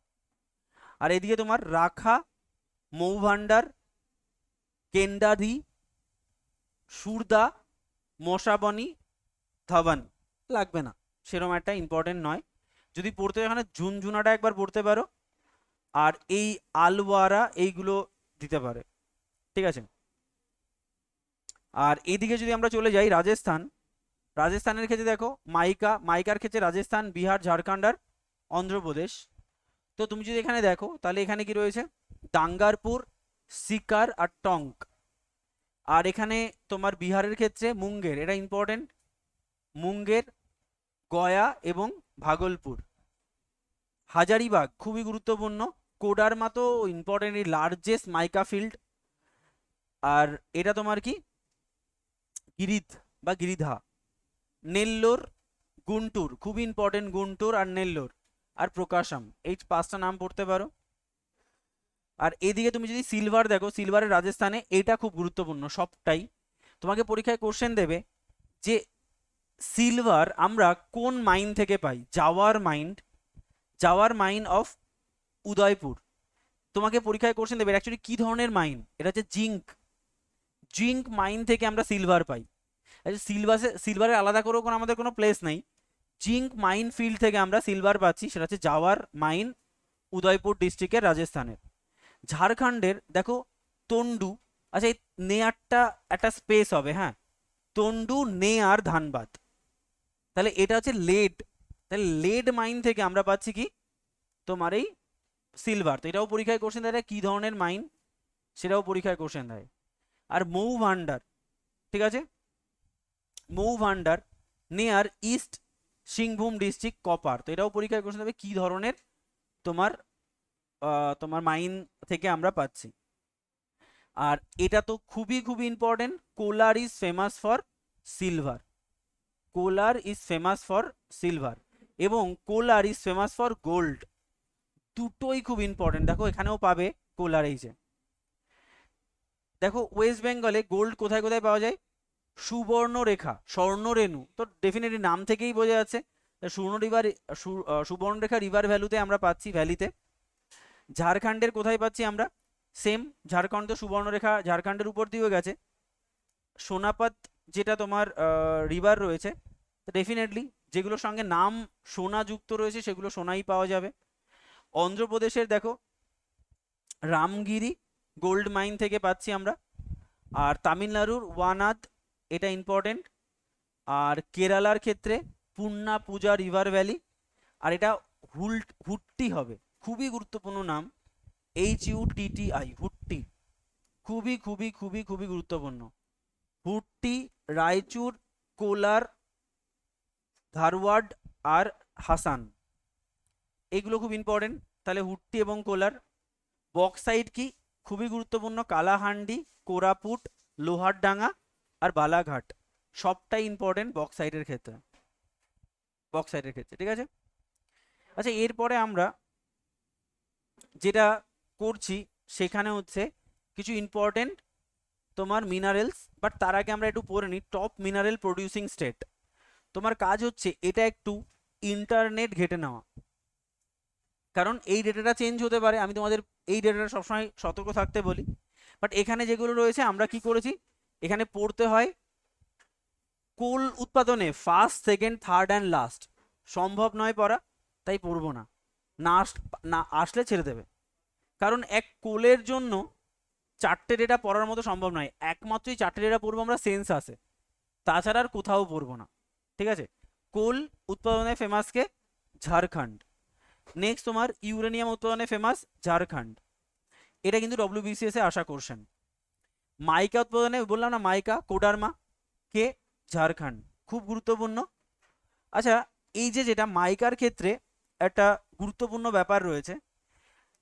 আর এদিকে তোমার রাখা, মৌভান্ডার, কেন্ডারি, সুরদা, মশাবনি, ধাবান। লাগবে না, সেরকম একটা ইম্পর্টেন্ট নয়। যদি পড়তে এখানে ঝুনঝুনাটা একবার পড়তে পারো, আর এই আলওয়ারা এইগুলো দিতে পারে, ঠিক আছে। আর এদিকে যদি আমরা চলে যাই রাজস্থান, রাজস্থানের ক্ষেত্রে দেখো মাইকা, মাইকার ক্ষেত্রে রাজস্থান, বিহার, ঝাড়খণ্ড আর অন্ধ্রপ্রদেশ। তো তুমি যদি এখানে দেখো তাহলে এখানে কি রয়েছে, দাঙ্গারপুর, সিকার আর টঙ্ক। আর এখানে তোমার বিহারের ক্ষেত্রে মুঙ্গের, এটা ইম্পর্টেন্ট, মুঙ্গের, গয়া এবং ভাগলপুর। হাজারিবাগ খুবই গুরুত্বপূর্ণ, কোডারমা তো ইম্পর্টেন্ট, লার্জেস্ট মাইকা ফিল্ড। আর এটা তোমার কি, গিরিধ বা গিরিধা। নেল্লোর, গুন্টুর, খুবই ইম্পর্টেন্ট, গুন্টুর আর নেল্লোর আর প্রকাশম, এই পাঁচটা নাম পড়তে পারো। আর এদিকে তুমি যদি সিলভার দেখো, সিলভারের রাজস্থানে, এটা খুব গুরুত্বপূর্ণ সবটাই। তোমাকে পরীক্ষায় কোশ্চেন দেবে যে সিলভার আমরা কোন মাইন থেকে পাই, জাওয়ার mine, Zawar mine of Udaipur. তোমাকে পরীক্ষায় কোশ্চেন দেবে অ্যাকচুয়ালি কি ধরনের মাইন, এটা হচ্ছে জিঙ্ক, জিঙ্ক মাইন থেকে আমরা সিলভার পাই। সিলভারের আলাদা করেও কোনো আমাদের কোনো প্লেস নেই, জিঙ্ক মাইন ফিল্ড থেকে আমরা সিলভার পাচ্ছি, সেটা হচ্ছে জাওয়ার মাইন, উদয়পুর ডিস্ট্রিক্টের, রাজস্থানের। ঝাড়খণ্ডের দেখো তন্ডু, আচ্ছা এই নেয়ারটা একটা স্পেস হবে, হ্যাঁ, তন্ডু, নেয়ার, ধানবাদ। তাহলে এটা হচ্ছে লেড, তাহলে লেড মাইন থেকে আমরা পাচ্ছি কি, তোমার এই সিলভার। তো এটাও পরীক্ষায় কোশ্চেন দেয়, কি ধরনের মাইন, সেটাও পরীক্ষায় কোশ্চেন দেয়। আর মৌ ভান্ডার, ঠিক আছে, Mau Bhandar near East Singhbhum district, copper. তো এটাও পরীক্ষায় কোশ্চেন দেবে কি ধরনের তোমার তোমার মাইন থেকে আমরা পাচ্ছি। আর এটা তো খুবই খুবই important, Kolar is famous for silver, Kolar is famous for silver, এবং Kolar is famous for gold. দুটোই খুব ইম্পর্টেন্ট, দেখো এখানেও পাবে কোলার। এই যে দেখো ওয়েস্ট বেঙ্গলে গোল্ড কোথায় কোথায় পাওয়া যায়, সুবর্ণরেখা, স্বর্ণরেণু, তো ডেফিনেটলি নাম থেকেই বোঝা যাচ্ছে সুবর্ণরেখা রিভার ভ্যালুতে আমরা পাচ্ছি, ভ্যালিতে। ঝাড়খণ্ডের কোথায় পাচ্ছি আমরা, সেম, ঝাড়খণ্ড তো সুবর্ণরেখা ঝাড়খণ্ডের উপর দিয়েও গেছে। সোনাপাত যেটা তোমার রিভার রয়েছে, ডেফিনেটলি যেগুলোর সঙ্গে নাম সোনা যুক্ত রয়েছে সেগুলো সোনাই পাওয়া যাবে। অন্ধ্রপ্রদেশের দেখো রামগিরি গোল্ড মাইন থেকে পাচ্ছি আমরা। আর তামিলনাড়ুর ওয়ানাদ, এটা ইম্পর্টেন্ট। আর কেরালার ক্ষেত্রে পুন্না পূজা রিভার ভ্যালি। আর এটা হুট্টি হবে, খুবই গুরুত্বপূর্ণ নাম, HUTTI, হুট্টি, খুবই খুবই খুবই খুবই গুরুত্বপূর্ণ। হুট্টি, রায়চুর, কোলার, ধারওয়াড আর হাসান, এইগুলো খুব ইম্পর্টেন্ট। তাহলে হুট্টি এবং কোলার। বক্সাইট কি, খুবই গুরুত্বপূর্ণ, কালাহান্ডি, কোরাপুট, লোহারডাঙ্গা আর বালাঘাট, সবটাই ইম্পর্টেন্ট বক্সাইটের ক্ষেত্রে, বক্সাইটের ক্ষেত্রে, ঠিক আছে। আচ্ছা, এরপরে আমরা যেটা করছি সেখানে হচ্ছে কিছু ইম্পর্টেন্ট তোমার মিনারেলস, বাট তার আগে আমরা একটু পড়ে নিই টপ মিনারেল প্রডিউসিং স্টেট। তোমার কাজ হচ্ছে এটা একটু ইন্টারনেট ঘেটে নেওয়া, কারণ এই ডেটাটা চেঞ্জ হতে পারে, আমি তোমাদের এই ডেটাটা সবসময় সতর্ক থাকতে বলি। বাট এখানে যেগুলো রয়েছে আমরা কি করেছি, এখানে পড়তে হয় কোল উৎপাদনে first, second, third and last. সম্ভব নয় পড়া, তাই পড়বো না, না আসলে ছেড়ে দেবে। কারণ এক কোলের জন্য 4টে ডেটা পড়ার মতো সম্ভব নয়, একমাত্রই 4টে ডেটা পড়বো আমরা সেন্সাসে, তাছাড়া আর কোথাও পড়বো না। ঠিক আছে, কোল উৎপাদনে ফেমাস কে? ঝাড়খণ্ড। নেক্সট তোমার ইউরেনিয়াম উৎপাদনে ফেমাস ঝাড়খণ্ড, এটা কিন্তু ডব্লিউবিসিএস এ আসা কোশ্চেন। মাইকা উৎপাদনে বললাম না, মাইকা কোডারমা কে? ঝাড়খণ্ড, খুব গুরুত্বপূর্ণ। আচ্ছা, এই যে যেটা মাইকার ক্ষেত্রে একটা গুরুত্বপূর্ণ ব্যাপার রয়েছে,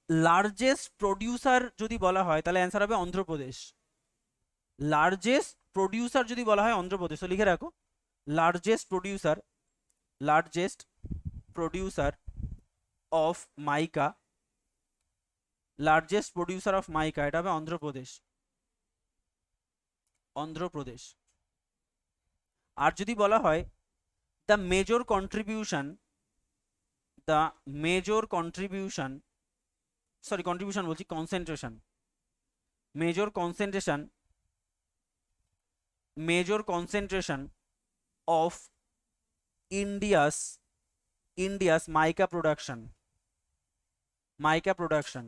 লার্জেস্ট প্রডিউসার যদি বলা হয় তাহলে অ্যান্সার হবে অন্ধ্রপ্রদেশ। লার্জেস্ট প্রডিউসার যদি বলা হয় অন্ধ্রপ্রদেশ, তো লিখে রাখো largest producer, largest producer of mica, largest producer of mica, এটা হবে অন্ধ্রপ্রদেশ, অন্ধ্রপ্রদেশ। আর যদি বলা হয় the major contribution, the major contribution, sorry contribution বলছি, concentration, major concentration, major concentration of India's, India's mica production, mica production,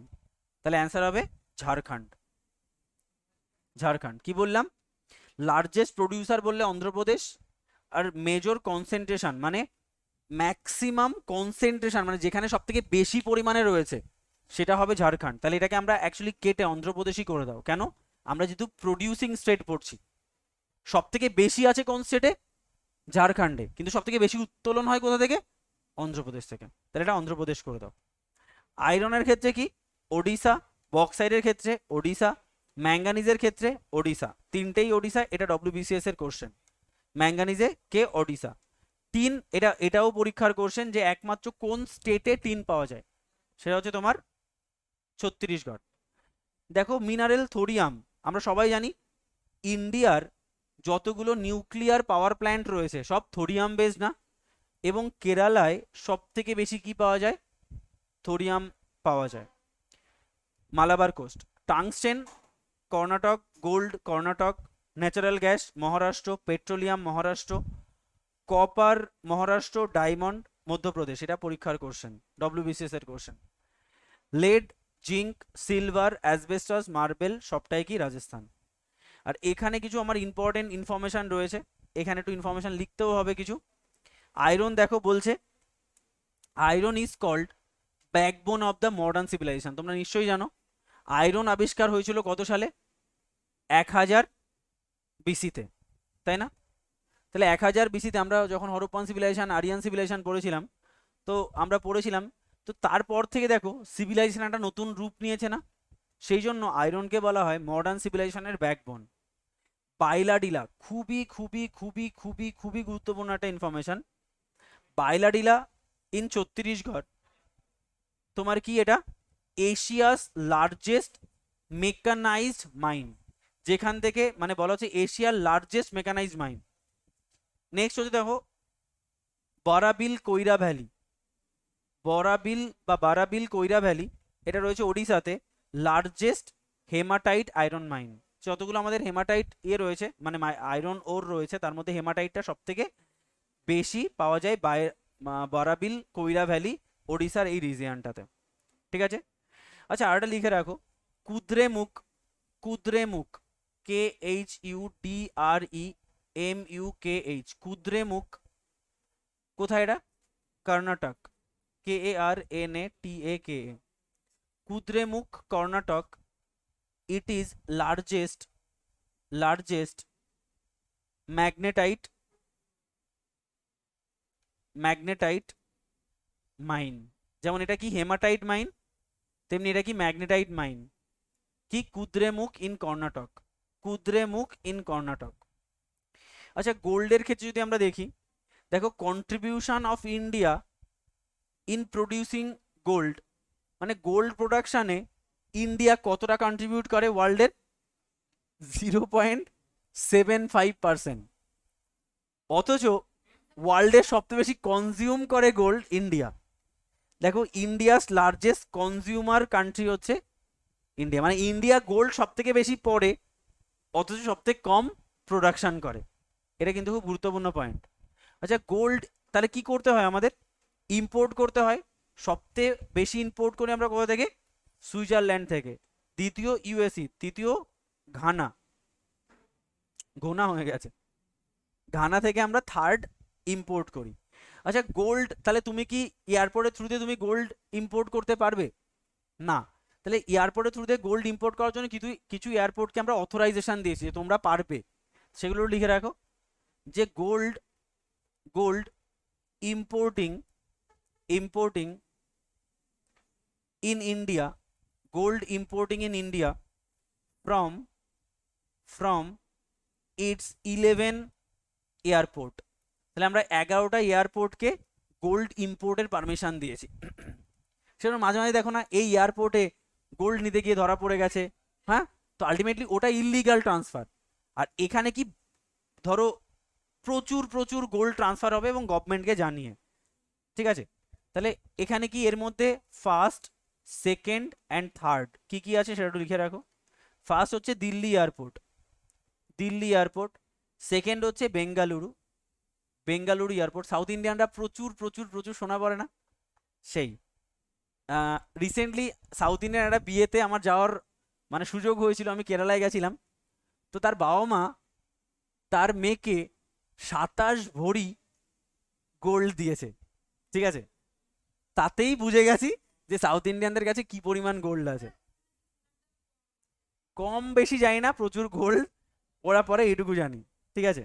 তাহলে অ্যান্সার হবে ঝাড়খণ্ড। ঝাড়খণ্ড কি বললাম, লার্জেস্ট প্রডিউসার বললে অন্ধ্রপ্রদেশ, আর মেজর কনসেন্ট্রেশন মানে ম্যাক্সিমাম কনসেন্ট্রেশন মানে যেখানে সব থেকে বেশি পরিমাণে রয়েছে সেটা হবে ঝাড়খণ্ড। তাহলে এটাকে আমরা অ্যাকচুয়ালি কেটে অন্ধ্রপ্রদেশই করে দাও। কেন? আমরা যেহেতু প্রডিউসিং স্টেট পড়ছি, সব থেকে বেশি আছে কোন স্টেটে? ঝাড়খণ্ডে, কিন্তু সব থেকে বেশি উত্তোলন হয় কোথা থেকে? অন্ধ্রপ্রদেশ থেকে, তাহলে এটা অন্ধ্রপ্রদেশ করে দাও। আয়রনের ক্ষেত্রে কি? ওডিশা। বক্সাইডের ক্ষেত্রে ওডিশা। ম্যাঙ্গানিজের ক্ষেত্রে ওডিশা, তিনটেই ওডিশা, এটা ডব্লিউবিসিএস এর কোশ্চেন। ম্যাঙ্গানিজে কে? ওডিশা। টিন, এটাও পরীক্ষার কোশ্চেন যে একমাত্র কোন স্টেটে টিন পাওয়া যায়, সেটা হচ্ছে তোমার ছত্তিশগড়। দেখো মিনারেল থোরিয়াম, আমরা সবাই জানি ইন্ডিয়ার যতগুলো নিউক্লিয়ার পাওয়ার প্ল্যান্ট রয়েছে সব থোরিয়াম বেসড না, এবং কেরালায় সব থেকে বেশি কি পাওয়া যায়? থোরিয়াম পাওয়া যায়। Malabar coast, tungsten Karnataka, gold Karnataka, natural gas Maharashtra, petroleum Maharashtra, copper Maharashtra, diamond Madhya Pradesh, এটা পরীক্ষার কোশ্চেন, ডব্লিউবিসিএস এর question. Lead, zinc, silver, asbestos, marble সবটাই কি? রাজস্থান। আর এখানে কিছু আমার ইম্পর্টেন্ট ইনফরমেশন রয়েছে, এখানে একটু ইনফরমেশন লিখতেও হবে কিছু। আয়রন দেখো বলছে iron is called backbone of the modern civilisation. তোমরা নিশ্চয়ই জানো আয়রন আবিষ্কার হয়েছিল কত সালে? 1000 বিসিতে, তাই না? তাহলে 1000 বিসিতে আমরা যখন হরপ্পান সিভিলাইজেশন, আরিয়ান সিভিলাইজেশন পড়েছিলাম, তো আমরা পড়েছিলাম, তো তারপর থেকে দেখো সিভিলাইজেশন একটা নতুন রূপ নিয়েছে না, সেই জন্য আয়রনকে বলা হয় মডার্ন সিভিলাইজেশনের ব্যাকবোন। বাইলাডিলা খুবই খুবই খুবই খুবই খুবই গুরুত্বপূর্ণ একটা ইনফরমেশন। বাইলাডিলা ইন ছত্তিশগড় তোমার কি এটা? এশিয়াস লার্জেস্ট মেকানাইজড মাইন, যেখান থেকে মানে বলা হচ্ছে এশিয়ার লার্জেস্ট মেকানাইজড মাইন। নেক্সট হচ্ছে দেখো বরাবিল কৈরা ভ্যালি, বরাবিল বা বারাবিল কৈরা ভ্যালি, এটা রয়েছে ওড়িশাতে, লার্জেস্ট হেমাটাইট আয়রন মাইন। যতগুলো আমাদের হেমাটাইট রয়েছে মানে আয়রন ওর রয়েছে, তার মধ্যে হেমাটাইটটা সব থেকে বেশি পাওয়া যায় বরাবিল কৈরা ভ্যালি, ওড়িশার এই রিজিয়নটাতে। ঠিক আছে, আচ্ছা আরেকটা লিখে রাখো কুদ্রেমুখ, কুদ্রেমুখ KHUDREMUKH, কুদ্রেমুখ কোথায়? এটা Karnataka, KARNATAKA, Kudremukh Karnataka. It is largest, largest magnetite, magnetite mine. যেমন এটা কি হেমাটাইট মাইন, তেমনি এটা কি ম্যাগনেটাইট মাইন, কি? Kudremukh in Karnataka, Kudremukh in Karnataka. আচ্ছা গোল্ডের ক্ষেত্রে যদি আমরা দেখি, দেখো contribution of India in producing gold, মানে গোল্ড প্রোডাকশানে ইন্ডিয়া কতটা কন্ট্রিবিউট করে ওয়ার্ল্ডের? 0.75%। অথচ ওয়ার্ল্ডের সবচেয়ে বেশি কনজিউম করে গোল্ড ইন্ডিয়া। দেখো, ইন্ডিয়াস লার্জেস্ট কনজিউমার কান্ট্রি হচ্ছে ইন্ডিয়া, মানে ইন্ডিয়া গোল্ড সব থেকে বেশি পড়ে অথচ সব থেকে কম প্রোডাকশন করে। এটা কিন্তু খুব গুরুত্বপূর্ণ পয়েন্ট। আচ্ছা, গোল্ড তাহলে কি করতে হয় আমাদের? ইম্পোর্ট করতে হয়। সবচেয়ে বেশি ইম্পোর্ট করি আমরা কোথা থেকে? সুইজারল্যান্ড থেকে। দ্বিতীয় ইউএসই, তৃতীয় ঘানা, ঘোনা হয়ে গেছে, ঘানা থেকে আমরা থার্ড ইম্পোর্ট করি। আচ্ছা, গোল্ড তাহলে তুমি কি এয়ারপোর্টের থ্রুতে তুমি গোল্ড ইম্পোর্ট করতে পারবে? না। তাহলে এয়ারপোর্টের থ্রুতে গোল্ড ইম্পোর্ট করার জন্য কিছু কিছু এয়ারপোর্টকে আমরা অথরাইজেশন দিয়েছি যে তোমরা পারবে, সেগুলো লিখে রাখো। যে gold gold importing importing in India, gold importing in India from its 11 airport. তাহলে আমরা 11টা এয়ারপোর্টকে গোল্ড ইম্পোর্টের পারমিশন দিয়েছি। সেটা মাঝে মাঝে দেখো না, এই এয়ারপোর্টে গোল্ড নিতে গিয়ে ধরা পড়ে গেছে, হ্যাঁ, তো আলটিমেটলি ওটা ইললিগাল ট্রান্সফার। আর এখানে কি ধরো প্রচুর প্রচুর গোল্ড ট্রান্সফার হবে এবং গভর্নমেন্টকে জানিয়ে, ঠিক আছে। তাহলে এখানে কি এর মধ্যে ফার্স্ট, সেকেন্ড অ্যান্ড থার্ড কি কি আছে সেটা একটু লিখে রাখো। ফার্স্ট হচ্ছে Delhi airport, Delhi airport. Second হচ্ছে বেঙ্গালুরু, বেঙ্গালুরু এয়ারপোর্ট। সাউথ ইন্ডিয়ানরা প্রচুর প্রচুর প্রচুর শোনা পড়ে না? সেই রিসেন্টলি সাউথ ইন্ডিয়ান একটা বিয়েতে আমার যাওয়ার মানে সুযোগ হয়েছিল, আমি কেরালায় গেছিলাম। তো তার বাবা মা তার মেয়েকে 27 ভরি গোল্ড দিয়েছে, ঠিক আছে। তাতেই বুঝে গেছি যে সাউথ ইন্ডিয়ানদের কাছে কি পরিমাণ গোল্ড আছে। কম বেশি জানি না, প্রচুর গোল্ড ওরা পরে এইটুকু জানি, ঠিক আছে।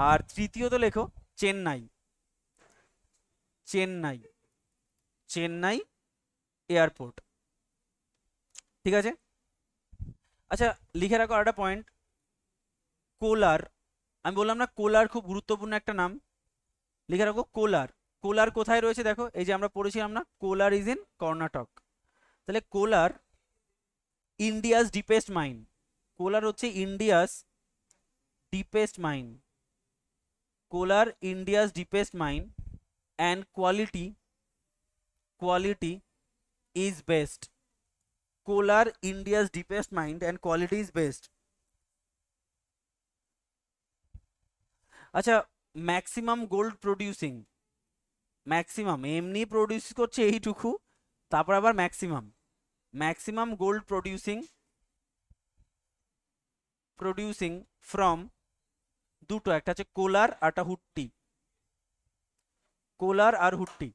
আর তৃতীয়ত লেখো চেন্নাই, চেন্নাই, চেন্নাই এয়ারপোর্ট, ঠিক আছে। আচ্ছা, লিখে রাখো আরেকটা পয়েন্ট, কোলার। আমি বললাম না কোলার খুব গুরুত্বপূর্ণ একটা নাম, লিখে রাখো কোলার। কোলার কোথায় রয়েছে দেখো, এই যে আমরা পড়েছিলাম না, কোলার ইজ ইন কর্ণাটক। তাহলে Kolar India's deepest mine, Kolar হচ্ছে India's deepest mine, Kolar India's deepest mine and quality is best, Kolar India's deepest mine and quality is best. আচ্ছা, ম্যাক্সিমাম গোল্ড প্রডিউসিং, ম্যাক্সিমাম এমনি প্রডিউস করছে এইটুকু, তারপর আবার maximum, maximum gold producing from দুটো, একটা হচ্ছে কোলার আর একটা হুট্টি, কোলার আর হুট্টি,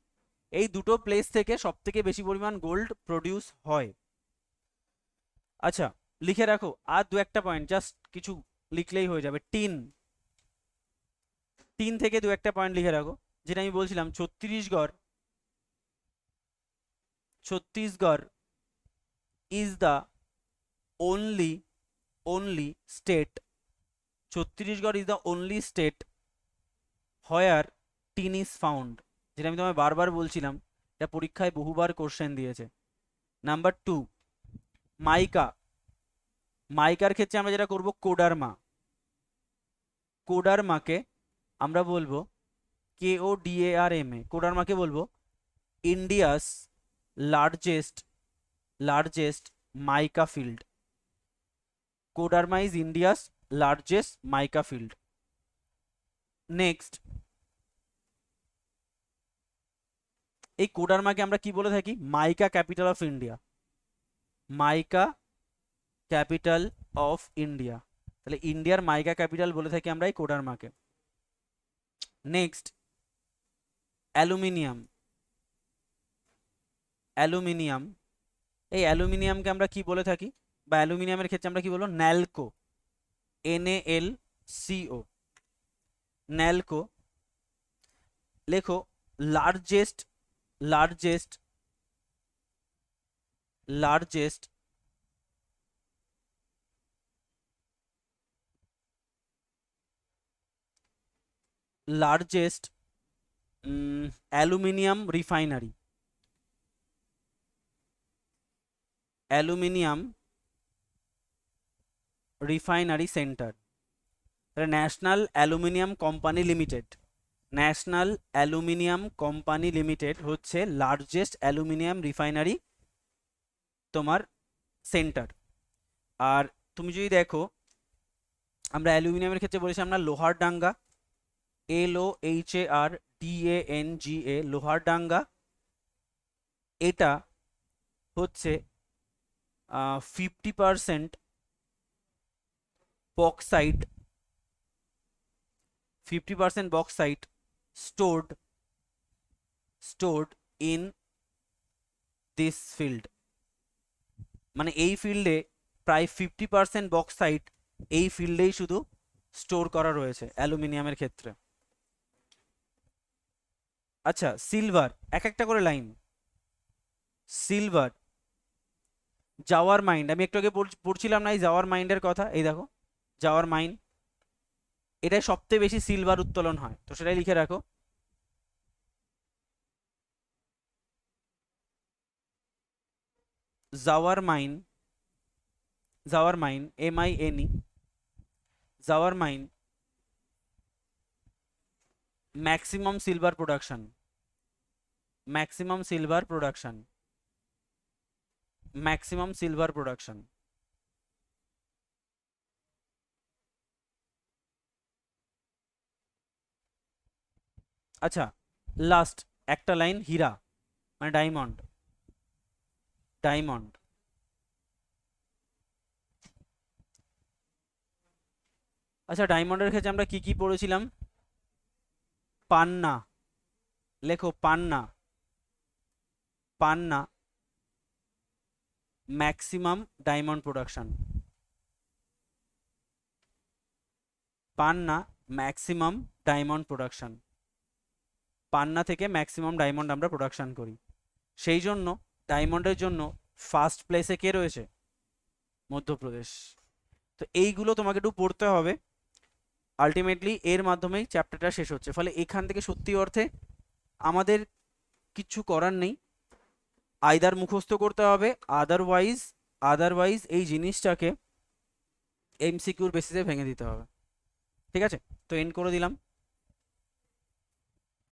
এই দুটো প্লেস থেকে সব থেকে বেশি পরিমাণ গোল্ড প্রডিউস হয়। আচ্ছা, লিখে রাখো আর দু একটা পয়েন্ট, জাস্ট কিছু লিখলেই হয়ে যাবে। টিন, টিন থেকে দু একটা পয়েন্ট লিখে রাখো, যেটা আমি বলছিলাম Chhattisgarh, Chhattisgarh is the only state, Chhattisgarh is the only state where tin is found, যেটা আমি তোমায় বারবার বলছিলাম, এটা পরীক্ষায় বহুবার কোশ্চেন দিয়েছে। নাম্বার 2, মাইকা, মাইকার ক্ষেত্রে আমরা যেটা করব কোডারমা, কোডারমাকে আমরা বলবো KODARMA, কোডারমাকে বলবো India's largest mica field, Koderma is India's largest mica field. Next, এই কোডারমাকে আমরা কি বলে থাকি? Mica capital of India, mica capital of India. তাহলে ইন্ডিয়ার মাইকা ক্যাপিটাল বলে থাকি আমরা এই কোডারমাকে। নেক্সট, অ্যালুমিনিয়াম, অ্যালুমিনিয়াম, এই অ্যালুমিনিয়ামকে আমরা কি বলে থাকি, বা অ্যালুমিনিয়ামের ক্ষেত্রে আমরা কি বলবো? ন্যালকো, NALCO, ন্যালকো। লেখো largest largest largest largest aluminium refinery, aluminium refinery centre. National aluminium company limited, national aluminium company limited হচ্ছে লার্জেস্ট অ্যালুমিনিয়াম রিফাইনারি তোমার সেন্টার। আর তুমি যদি দেখো, আমরা অ্যালুমিনিয়ামের ক্ষেত্রে বলেছি আমরা লোহারডাঙ্গা, LOHARDANGA, লোহারডাঙ্গা। এটা হচ্ছে 50% bauxite, 50% bauxite stored in this field। মানে এই ফিল্ডে প্রায় 50% বক্সাইট এই ফিল্ডেই শুধু স্টোর করা রয়েছে অ্যালুমিনিয়ামের ক্ষেত্রে। আচ্ছা, সিলভার, এক একটা করে লাইন। সিলভার, জাওয়ার মাইন্ড, আমি একটু আগে পড়ছিলাম না এই জাওয়ার মাইন্ডের কথা, এই দেখো জাওয়ার মাইন্ড, এটাই সবচেয়ে বেশি সিলভার উত্তোলন হয়, তো সেটাই লিখে রাখো। Zawar mine, Zawar mine, MINE, Zawar mine maximum silver production, maximum silver production, maximum silver production. আচ্ছা, লাস্ট একটা লাইন, হীরা মানে ডায়মন্ড, ডায়মন্ড। আচ্ছা, ডায়মন্ডের ক্ষেত্রে আমরা কি কি পড়েছিলাম? পান্না, লেখো পান্না, পান্না ম্যাক্সিমাম ডায়মন্ড প্রোডাকশন, পান্না ম্যাক্সিমাম ডায়মন্ড প্রোডাকশন, পান্না থেকে ম্যাক্সিমাম ডায়মন্ড আমরা প্রোডাকশন করি। সেই জন্য ডায়মন্ডের জন্য ফার্স্ট প্লেসে কে রয়েছে? মধ্যপ্রদেশ। তো এইগুলো তোমাকে একটু পড়তে হবে, আলটিমেটলি এর মাধ্যমেই চ্যাপ্টারটা শেষ হচ্ছে। ফলে এখান থেকে সত্যি অর্থে আমাদের কিছু করার নেই, আইদার মুখস্থ করতে হবে, আদারওয়াইজ এই জিনিসটাকে MCQর বেসিসে ভেঙে দিতে হবে। ঠিক আছে, তো এন্ড করে দিলাম।